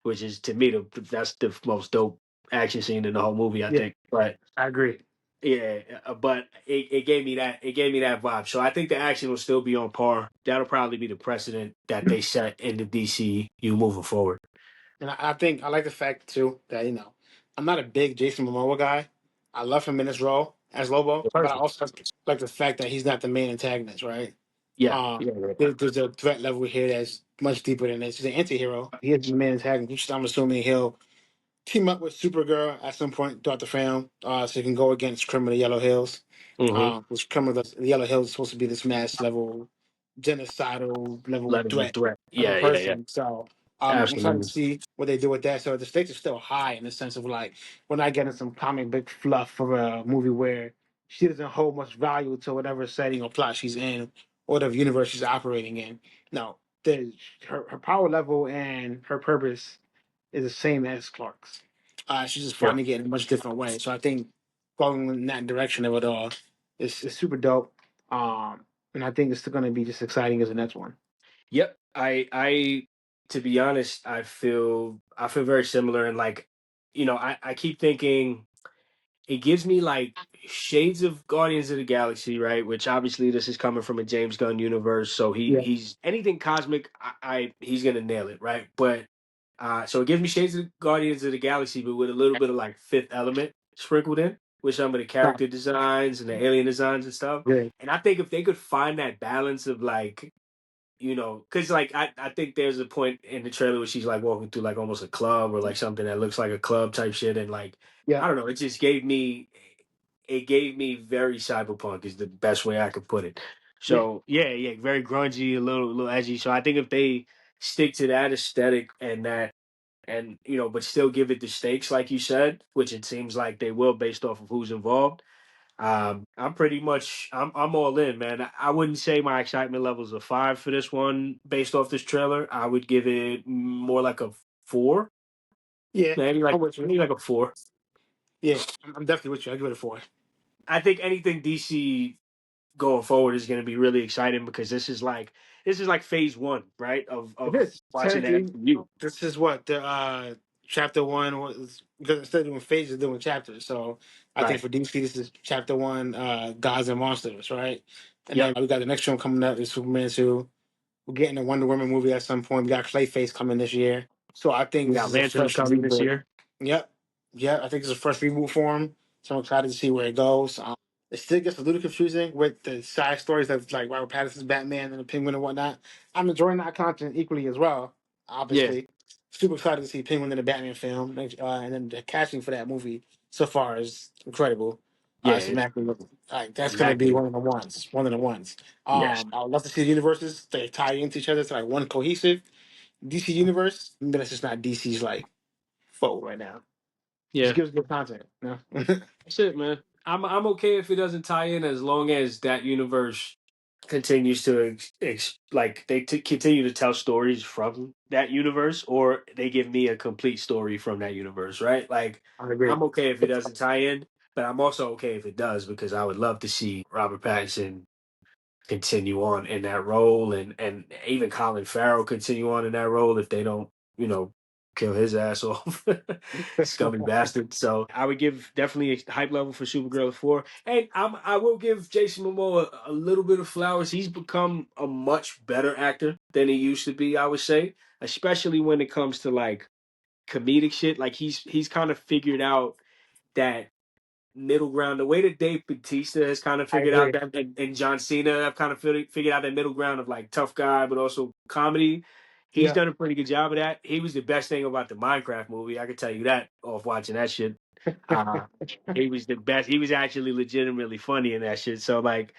which is to me that's the most dope action scene in the whole movie, I Yeah, think. But I agree. yeah, but it gave me that vibe. So I think the action will still be on par. That'll probably be the precedent that they set in the DCU moving forward. And I think I like the fact too that I'm not a big Jason Momoa guy. I love him in his role as Lobo, but I Perfect. also like the fact that he's not the main antagonist, right? Yeah, Um, yeah, yeah. there's a threat level here that's much deeper than this. He's an anti-hero. He is the main antagonist, which I'm assuming he'll team up with Supergirl at some point throughout the film, so he can go against Criminal Yellow Hills. Mm-hmm. Which Criminal the Yellow Hills is supposed to be this mass level, genocidal level Level of threat threat. of a Yeah, yeah, yeah. person. So I'm excited to Absolutely. see what they do with that. So the stakes are still high in the sense of like we're not getting some comic book fluff for a movie where she doesn't hold much value to whatever setting or plot she's in or whatever universe she's operating in. No, her power level and her purpose is the same as Clark's. She's just Yep. finding it in a much different way. So I think going in that direction of it all is super dope. And I think it's going to be just exciting as the next one. Yep. I to be honest, I feel very similar and like, I keep thinking it gives me like shades of Guardians of the Galaxy, right? Which obviously this is coming from a James Gunn universe, so Yeah. he's anything cosmic, he's gonna nail it, right? But so it gives me shades of Guardians of the Galaxy, but with a little bit of like Fifth Element sprinkled in with some of the Stop. character designs and the alien designs and stuff. Good. And I think if they could find that balance of like because like I think there's a point in the trailer where she's like walking through like almost a club or like something that looks like a club type shit, and like Yeah. I don't know, it gave me very cyberpunk is the best way I could put it. Yeah. So yeah, yeah, very grungy, a little edgy. So I think if they stick to that aesthetic and that and but still give it the stakes like you said, which it seems like they will based off of who's involved. I'm all in, man. I wouldn't say my excitement level's a 5 for this one based off this trailer. I would give it more like a 4, Yeah. maybe I'm like with you. maybe like a 4. Yeah. I'm definitely with you. I'll give it a 4. I think anything DC going forward is going to be really exciting because this is like phase 1, right? It Of is. watching the Technically, MCU. this is what the chapter one was because instead of doing phases, they're doing chapters. So I think Right. for DC, this is chapter one, Gods and Monsters, right? And Yep. then we got the next one coming up is Superman 2. We're getting a Wonder Woman movie at some point. We got Clayface coming this year. So I think We this got is a Lanterns fresh coming this reboot. year. Yep. Yeah, I think it's a fresh reboot for him. So I'm excited to see where it goes. It still gets a little confusing with the side stories of like Robert Pattinson's Batman and the Penguin and whatnot. I'm enjoying that content equally as well, Yeah. obviously. Super excited to see Penguin in the Batman film. And then the casting for that movie so far is incredible. Yeah. It's immaculate. Like, that's going to be Immaculate. one of the ones. One of the ones. Yes. I would love to see the universes. They tie into each other to like one cohesive DC universe. But it's just not DC's like foe right now. Just Yeah. gives good content. You know? That's it, man. I'm okay if it doesn't tie in as long as that universe continues to like they continue to tell stories from that universe, or they give me a complete story from that universe, right? Like I agree. I'm okay if it doesn't tie in, but I'm also okay if it does because I would love to see Robert Pattinson continue on in that role and even Colin Farrell continue on in that role if they don't, you know, kill his ass off. Scummy bastard. So I would give definitely a hype level for Supergirl 4. And I will give Jason Momoa a little bit of flowers. He's become a much better actor than he used to be, I would say. Especially when it comes to like comedic shit. Like he's kind of figured out that middle ground. The way that Dave Bautista has kind of I figured out agree. that, and John Cena have kind of figured out that middle ground of like tough guy, but also comedy. He's Yeah. done a pretty good job of that. He was the best thing about the Minecraft movie. I can tell you that off watching that shit. Uh, he was the best. He was actually legitimately funny in that shit. So like,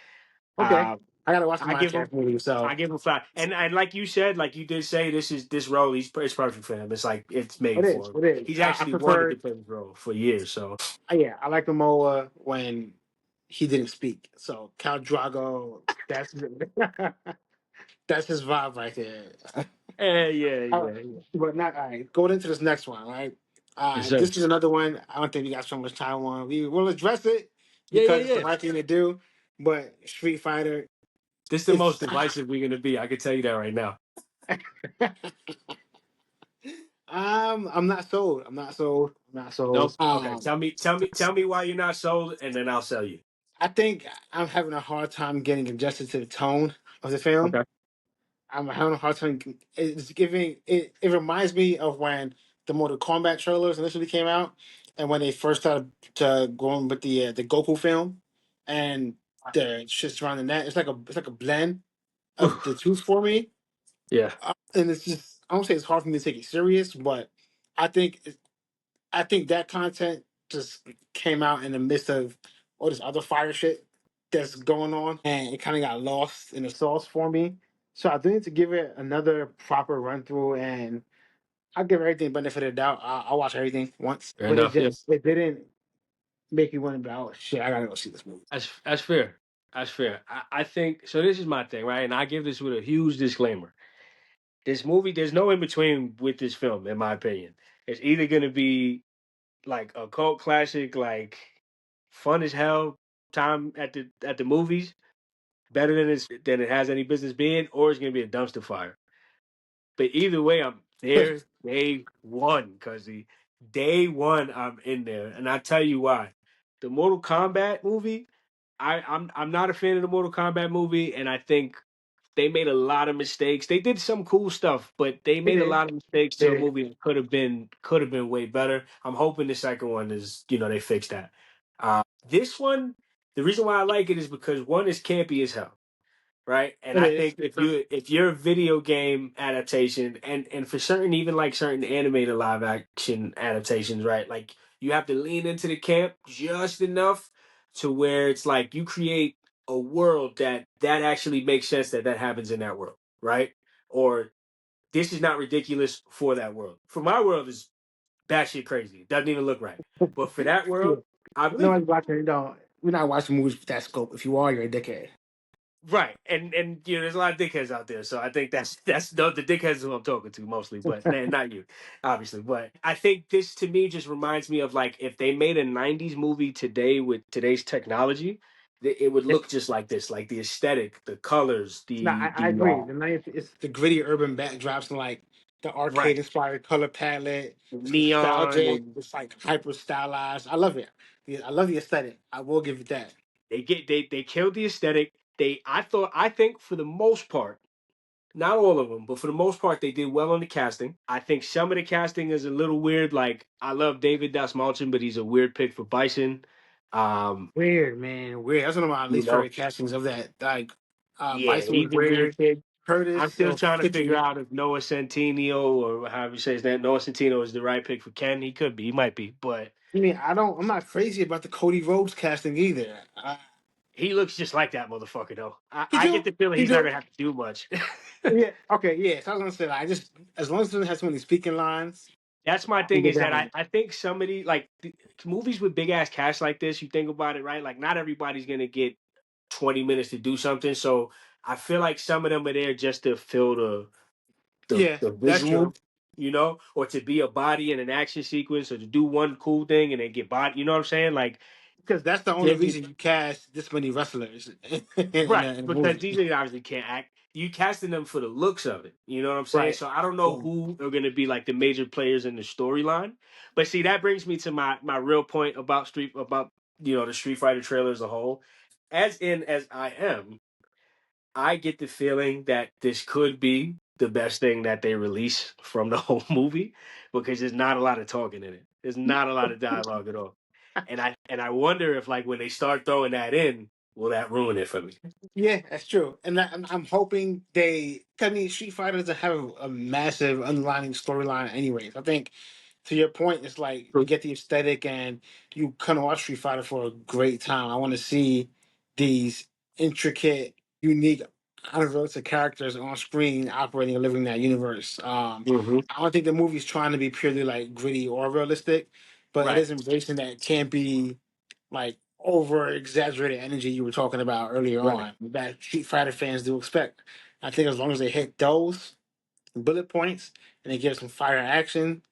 Okay. uh, I gotta watch the I give him Minecraft movie. So I give him five. And like you said, like you did say, this role. It's perfect for him. It's like it's it made is. for him. It is. He's I actually wanted to prefer. play this role for years. So Yeah, I like Momoa when he didn't speak. So Cal Drago, that's that's his vibe right there. yeah, All right, yeah. but not all right. Going into this next one, right? Yes, sir. This is another one. I don't think we got so much time on. We will address it Yeah, because it's the yeah. right thing to do. But Street Fighter, This is the most it's divisive we're gonna be. I can tell you that right now. I'm not sold. I'm not sold. I'm not sold. Nope. Okay. Tell me why you're not sold, and then I'll sell you. I think I'm having a hard time getting adjusted to the tone of the film. Okay. I'm having a hard time. It's giving it. It reminds me of when the Mortal Kombat trailers initially came out, and when they first started to going with the Goku film, and the shit surrounding that. It's like a blend of the two for me, Yeah. and it's just I don't say it's hard for me to take it serious, but I think I think that content just came out in the midst of all this other fire shit that's going on, and it kind of got lost in the sauce for me. So I think to give it another proper run through, and I'll give everything benefit of the doubt. I'll watch everything once, Fair but enough. Yeah. it didn't make me want to be like, oh shit, I gotta go see this movie. That's fair. That's fair. I think so. This is my thing, right? And I give this with a huge disclaimer. This movie, there's no in between with this film, in my opinion. It's either gonna be like a cult classic, like fun as hell time at the movies, better than it has any business being, or it's gonna be a dumpster fire. But either way, I'm there day one, cause the day one I'm in there, and I tell you why. The Mortal Kombat movie, I'm not a fan of the Mortal Kombat movie, and I think they made a lot of mistakes. They did some cool stuff, but they They made a did, lot of mistakes they to a did. movie that could have been way better. I'm hoping the second one is they fix that. This one, the reason why I like it is because one is campy as hell, right? And It I is. think if you're a video game adaptation, and for certain even like certain animated live action adaptations, right? Like you have to lean into the camp just enough to where it's like you create a world that actually makes sense that happens in that world, right? Or this is not ridiculous for that world. For my world is batshit crazy. It doesn't even look right. But for that Yeah. world, I believe it. Nobody's watching. No, we're not watching movies with that scope. If you are, you're a dickhead. Right, and there's a lot of dickheads out there, so I think that's the dickheads who I'm talking to mostly, but not you, obviously. But I think this to me just reminds me of like if they made a '90s movie today with today's technology, it would look just like this, like the aesthetic, the colors, No, I agree. the The ninth is the gritty urban backdrops and like the arcade right inspired color palette. It's neon, nostalgic. and It's like hyper stylized. I love it. Yeah, I love the aesthetic. I will give it that. they killed the aesthetic. I think for the most part. Not all of them, but for the most part, they did well on the casting. I think some of the casting is a little weird. Like I love David Dasmalchian, but he's a weird pick for Bison. Um, Weird, man. Weird. That's one of my you least know, favorite castings of that. Like yeah, Bison was he's a weird weird. pick. I'm Curtis still trying to figure Fitzy. out if Noah Centineo or however you say his name, Noah Centineo is the right pick for Ken. He could be, he might be, but I mean, I'm not crazy about the Cody Rhodes casting either. he looks just like that motherfucker though. He I get do. the feeling He he's not do. gonna have to do much. Yeah. Okay. Yeah. So I was gonna say, like, I just as long as it doesn't have so many speaking lines, That's my I can thing get is down that with it. I think somebody like movies with big ass cast like this, you think about it, right? Like not everybody's gonna get 20 minutes to do something. So I feel like some of them are there just to fill Yeah, the that's true. visual, or to be a body in an action sequence or to do one cool thing and then get body. You know what I'm saying? Like Because that's the only they reason you cast this many wrestlers right, in a because movie. these niggas obviously can't act. You casting them for the looks of it. You know what I'm saying? Right. So I don't know Yeah. who are going to be like the major players in the storyline. But see, that brings me to my real point about the Street Fighter trailer as a whole. As I am, I get the feeling that this could be the best thing that they release from the whole movie because there's not a lot of talking in it. There's not a lot of dialogue at all. And I wonder if like when they start throwing that in, will that ruin it for me? Yeah, that's true. And I'm hoping they. I mean, Street Fighter doesn't have a massive underlining storyline, anyways. I think to your point, it's like you get the aesthetic and you kind of watch Street Fighter for a great time. I want to see these intricate, unique, unrealistic characters on screen operating and living in that universe. Hmm. I don't think the movie's trying to be purely like gritty or realistic, but it Right, is embracing that it can't be like over exaggerated energy you were talking about earlier right. on that Street Fighter fans do expect. I think as long as they hit those bullet points and they give some fire action,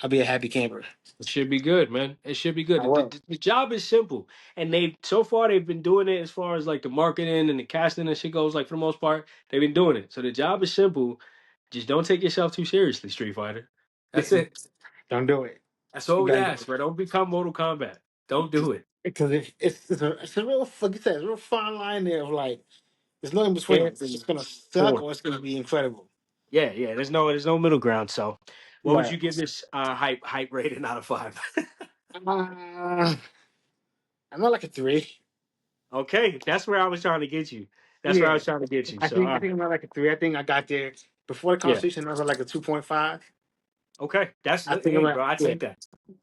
I'll be a happy camper. It should be good, man. It should be good. I The, will. the, the job is simple, and they so far they've been doing it as far as like the marketing and the casting and shit goes. Like for the most part, they've been doing it. So the job is simple. Just don't take yourself too seriously, Street Fighter. That's it. Don't do it. That's all You we gotta do ask, bro. Don't become Mortal Kombat. Don't do it. because it's a real like you said, it's a real fine line there of like there's no in between. Can't It's be just gonna suck poor. or it's gonna be incredible. Yeah, yeah. There's no middle ground. So, what would Right. you give this hype rating out of 5? I'm not like a 3. Okay, that's where I was trying to get you. That's where I Yeah. was trying to get you. I So, think I think I'm not like a 3. I think I got there before the yeah. conversation. I was like a 2.5. Okay, that's I think I'm hey, at bro. I yeah. take that.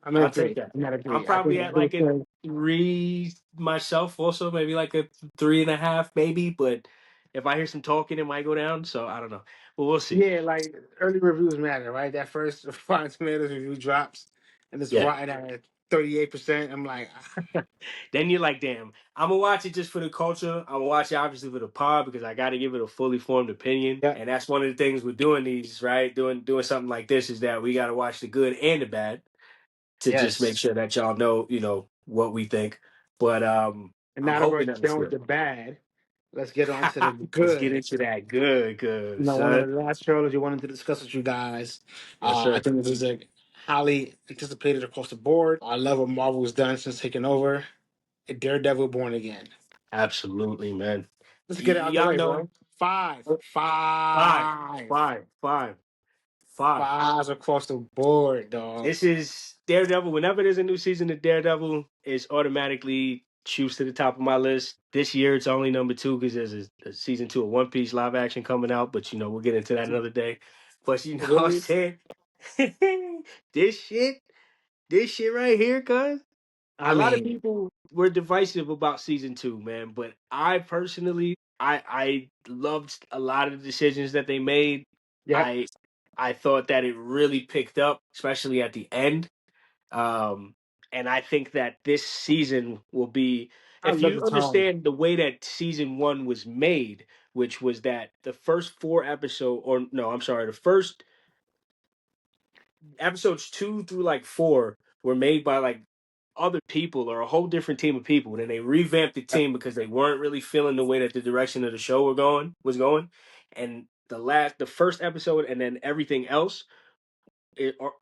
I'm at a I'll take 3. that. I'm at a I'm 3. I probably think at like a it's 3 myself, also maybe like a 3.5, maybe. But if I hear some talking, it might go down. So I don't know, but we'll see. yeah, like early reviews matter, right? That first Rotten Tomatoes review drops and it's Yeah. rotten at 38%. I'm like, Then you're like, damn, I'm gonna watch it just for the culture. I'm gonna watch it obviously for the pod because I got to give it a fully formed opinion. yeah, And that's one of the things with doing these, right? Doing something like this is that we got to watch the good and the bad to just make yes. sure that y'all know, what we think. But And I'm now that we're hoping that it's done with good. the bad, let's get on to the Let's get good. into that good, One of son. the last trailers you wanted to discuss with you guys. Yes, I sir. think this is a highly anticipated across the board. I love what Marvel has done since taking over. Daredevil Born Again. Absolutely, man. Let's get it out the Y'all way, know bro. Five. five, Five. five, five, five. Fives across the board, dog. This is Daredevil. Whenever there's a new season of Daredevil, it's automatically shoots to the top of my list. This year, it's only number 2 because there's a season 2 of One Piece live action coming out. But we'll get into that another day. But you know what I'm Really? saying? this shit, this shit right here, cuz I a lot of mean, people were divisive about season 2, man. But I personally, I loved a lot of the decisions that they made. yep. I thought that it really picked up, especially at the end. Um, and I think that this season will be, I if love you the tone. understand the way that season 1 was made, which was that the first 4 episode, or no, I'm sorry, the first episodes 2 through like 4 were made by like other people or a whole different team of people. And then they revamped the team because they weren't really feeling the way that the direction of the show was going. And the first episode, and then everything else,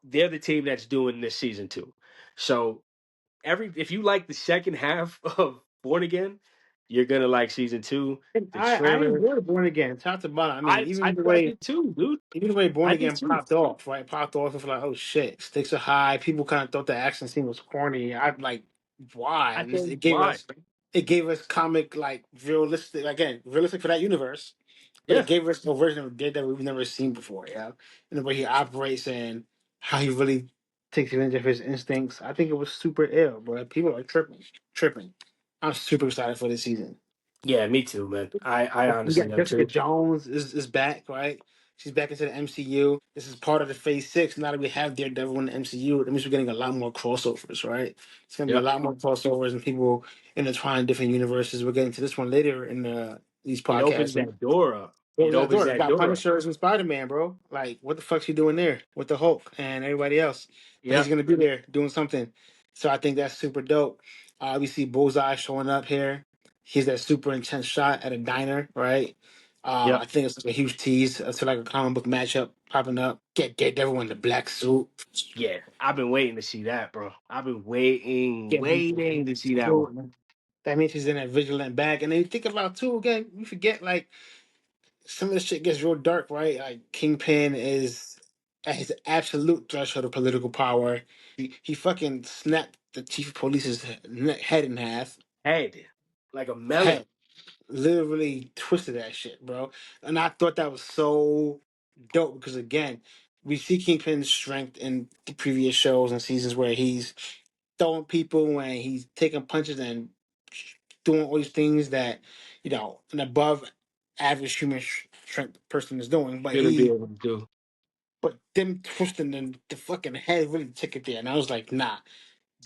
they're the team that's doing this season 2. So if you like the second half of Born Again, you're gonna like season 2. And The I trailer, enjoyed Born Again, top to bottom. I mean, I did too, dude. even the way Born I did Again too. popped off, right? Popped off, it was like, oh shit, stakes are high. People kind of thought the action scene was corny. I'm like, why? I And think why? it gave us comic like realistic, again, realistic for that universe. But it Yeah, gave us a version of Daredevil we've never seen before, yeah. And the way he operates and how he really takes advantage of his instincts. I think it was super ill, but people are tripping. I'm super excited for this season. yeah, me too, man. I We honestly got am Jessica too. Jones is back, right? She's back into the MCU. This is part of the Phase Six. Now that we have Daredevil in the MCU, that means we're getting a lot more crossovers, right? It's gonna be a Yep. lot more crossovers and people intertwine different universes. We're getting to this one later in these It opens podcasts. that door up. What It was that opens door? We that got door up. Punishers and Spider Man, bro. Like, what the fuck's he doing there with the Hulk and everybody else? But he's Yep. gonna be there doing something. So I think that's super dope. We see Bullseye showing up here. He's that super intense shot at a diner, right? I Yep. think it's like a huge tease to like a comic book matchup popping up. Get everyone in the black suit. Yeah. I've been waiting to see that, bro. I've been Get waiting to see that one. that means he's in that vigilant bag. And then you think about too again, you forget like some of the shit gets real dark, right? Like Kingpin is at his absolute threshold of political power. He fucking snapped the chief of police's head in half. Head like a melon. Head literally twisted that shit, bro. And I thought that was so dope because again, we see Kingpin's strength in the previous shows and seasons where he's throwing people and he's taking punches and doing all these things that an above average human strength person is doing. Shouldn't be able to do. But them twisting the fucking head really took it there, and I was like, nah.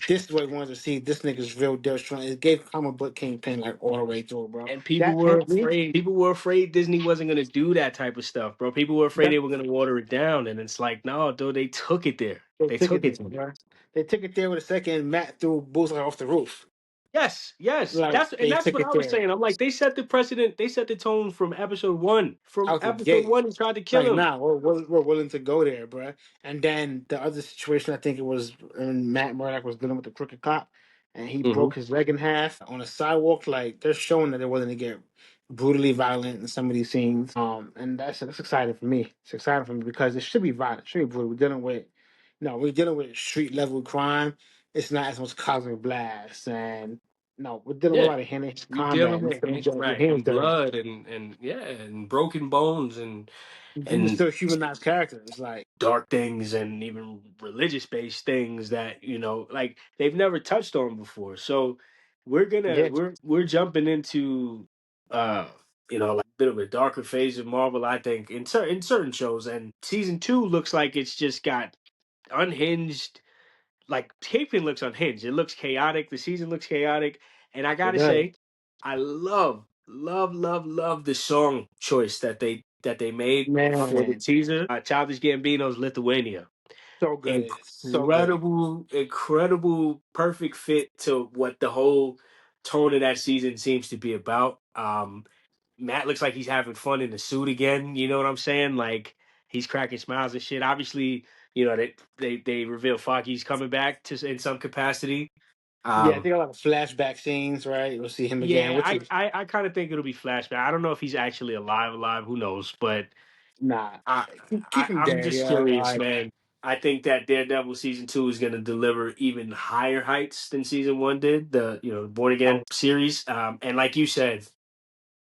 This is what I wanted to see. This nigga's real deal strong. It gave comic book Kingpin like all the way through, bro. And people That were hit me. afraid. People were afraid Disney wasn't gonna do that type of stuff, bro. People were afraid That, they were gonna water it down, and it's like, no, dude, they took it there. they They took it took there, it there. bro. They took it there with a second. Matt threw Bullseye off the roof. Yes, yes. Like they That's took what it I was there saying. I'm like, they set the precedent. They set the tone from episode one. From out the episode gate. one, he tried to kill Like, him. nah, we're willing to go there, bro. And then the other situation, I think it was when Matt Murdock was dealing with the crooked cop, and he Hmm. broke his leg in half on a sidewalk. Like they're showing that they're willing to get brutally violent in some of these scenes. And that's exciting for me. It's exciting for me because it should be violent, it should be brutal. We're dealing with, no, we're dealing with street level crime. It's not as much cosmic blast, and no, we're dealing with a Yeah, lot of hand you dealing combat. with Your right hands and dirty. blood and yeah and broken bones Then it's and still humanized characters. Like, dark things and even religious based things that like they've never touched on before. So yeah, we're jumping into uh like a bit of a darker phase of Marvel, I think, in certain shows. And season two looks like it's just got unhinged. Like Taping looks unhinged. It looks chaotic. The season looks chaotic, and I it gotta does. say, I love the song choice that they made for the Man, teaser. Childish Gambino's "Lithuania." so good. So good. Incredible, perfect fit to what the whole tone of that season seems to be about. Matt looks like he's having fun in the suit again. You know what I'm saying? Like he's cracking smiles and shit. Obviously, they reveal Foggy's coming back to in some capacity. Yeah, I Um, think a lot of flashback scenes, right? We'll see him again, yeah, which is I kind of think it'll be flashback. I don't know if he's actually alive. Who knows? But nah. I, Keep him I'm dead, just yeah. curious, Like, man. I think that Daredevil season two is going to deliver even higher heights than season one did. The Born Again oh, series, and like you said,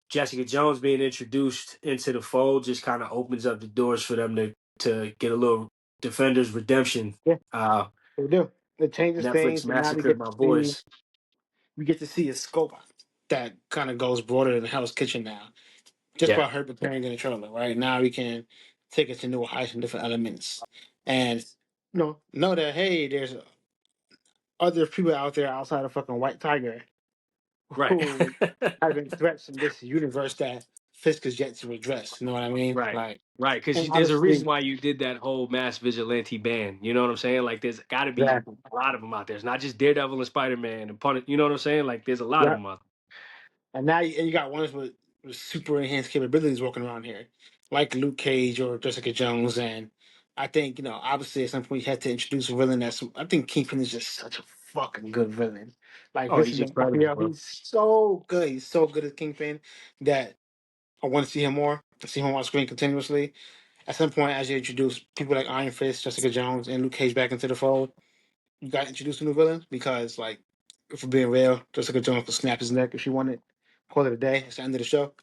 Jessica Jones being introduced into the fold just kind of opens up the doors for them to get a little Defenders redemption. yeah, Uh, they do. It changes Netflix things, and now massacred my boys. we get to see a scope that kind of goes broader than Hell's Kitchen now. Just Yeah, by her preparing in the trailer, right? Now we can take it to new heights and different elements, and know that hey, there's other people out there outside of fucking White Tiger right, who have been threats in this universe that Fisk is yet to address. You know what I mean? right, Like, right. Because and there's a reason honestly, why you did that whole mass vigilante ban. You know what I'm saying? Like, there's got to be exactly. a lot of them out there. It's not just Daredevil and Spider Man and Punisher. You know what I'm saying? Like, there's a lot of Yeah. them out And now you got ones with super enhanced capabilities walking around here, like Luke Cage or Jessica Jones. And I think, obviously at some point you had to introduce a villain that's, I think Kingpin is just such a fucking good villain. Like there. Oh, he's Vincent incredible, D'Onofrio, bro. he's so good. He's so good as Kingpin that I want to see him more, to see him on screen continuously. At some point, as you introduce people like Iron Fist, Jessica Jones, and Luke Cage back into the fold, you got to introduce a new villain because, like, if we're being real, Jessica Jones could snap his neck if she wanted. Call it a day. It's the end of the show.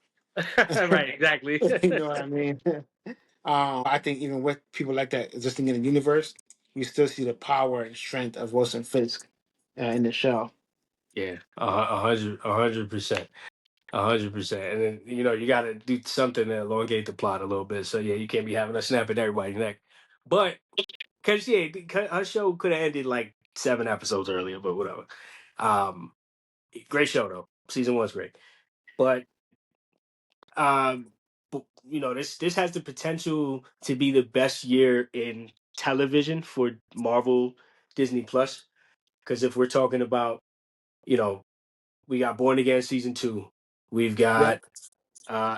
Right, exactly. You know what I mean? I think even with people like that existing in the universe, you still see the power and strength of Wilson Fisk in the show. Yeah, 100%. 100%. And then, you got to do something to elongate the plot a little bit. So, yeah, you can't be having a snap at everybody's neck. But, because, yeah, her show could have ended like 7 episodes earlier, but whatever. Um, Great show, though. Season one's great. But, um, this has the potential to be the best year in television for Marvel Disney Plus. Because if we're talking about, you know, we got Born Again season two, we've Yep. got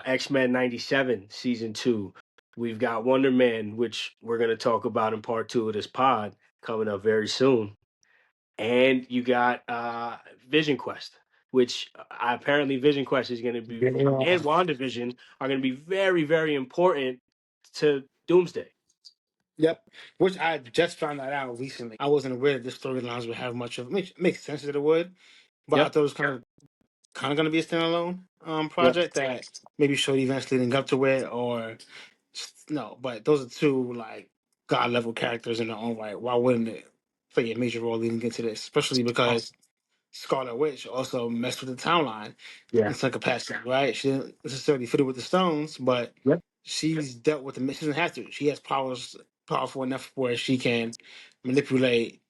X-Men 97 season two. We've got Wonder Man, which we're going to talk about in part two of this pod coming up very soon. And you got Vision Quest, which apparently Vision Quest is going to be, and Yeah. WandaVision are going to be very, very important to Doomsday. Yep. Which I just found that out recently. I wasn't aware that the storylines would have much of. Makes sense that it would, but I Yep. thought it was kind of going to be a standalone Yep. project that maybe showed events leading up to it, or no. But those are two like god level characters in their own right. Why wouldn't it play a major role leading into this? Especially because Scarlet Witch also messed with the timeline Yeah. in some capacity, right? She didn't necessarily fit it with the stones, but Yep. she's dealt with the. She doesn't have to. She has powers powerful enough where she can manipulate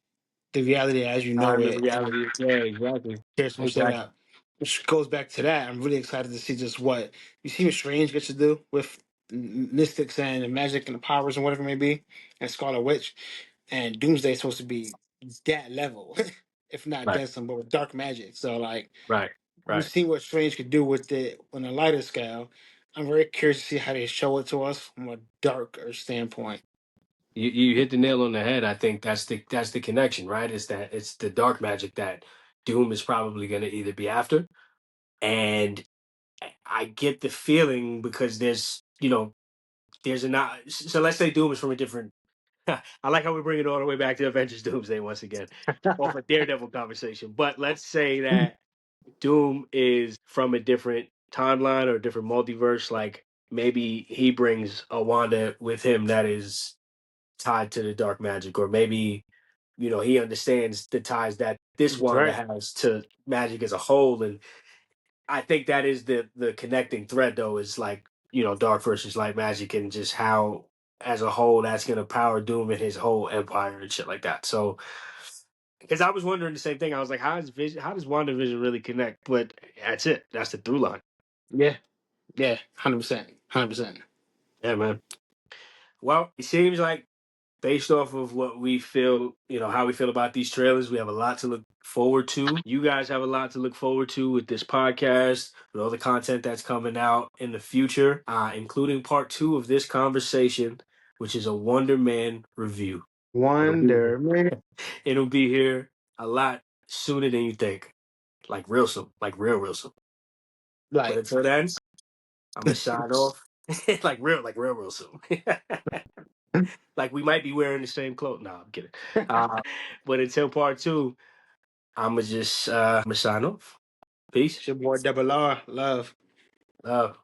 the reality as you know Time and it. reality. Yeah, exactly. Here's some shit Exactly. up. Which goes back to that. I'm really excited to see just what you see what Strange gets to do with mystics and the magic and the powers and whatever it may be, and Scarlet Witch and Doomsday is supposed to be that level, if not Right. then some, but with dark magic. So like Right. we Right. see what Strange could do with it on a lighter scale. I'm very curious to see how they show it to us from a darker standpoint. You hit the nail on the head. I think that's the connection, right? It's the dark magic that Doom is probably going to either be after, and I get the feeling because there's a not. So let's say Doom is from a different. I like how we bring it all the way back to Avengers Doomsday once again, off a Daredevil conversation. But let's say that Doom is from a different timeline or a different multiverse. Like maybe he brings a Wanda with him that is tied to the dark magic, or maybe he understands the ties that this Wanda Right. has to magic as a whole. And I think that is the connecting thread, though, is like dark versus light magic, and just how as a whole that's going to power Doom and his whole empire and shit like that. So because I was wondering the same thing, I was like, how does WandaVision really connect? But that's it. That's the through line. Yeah. Yeah. 100%. 100%. Yeah, man. Well, it seems like based off of what we feel, how we feel about these trailers, we have a lot to look forward to. You guys have a lot to look forward to with this podcast, with all the content that's coming out in the future, including part 2 of this conversation, which is a Wonder Man review. It'll be Wonder Man. it'll be here a lot sooner than you think, like real soon, like real soon. But Like until then, I'm gonna sign off, like real soon. Like we might be wearing the same clothes. No, I'm kidding. But until part 2, I'm gonna sign off. Peace. it's your boy Double R. Love. Love.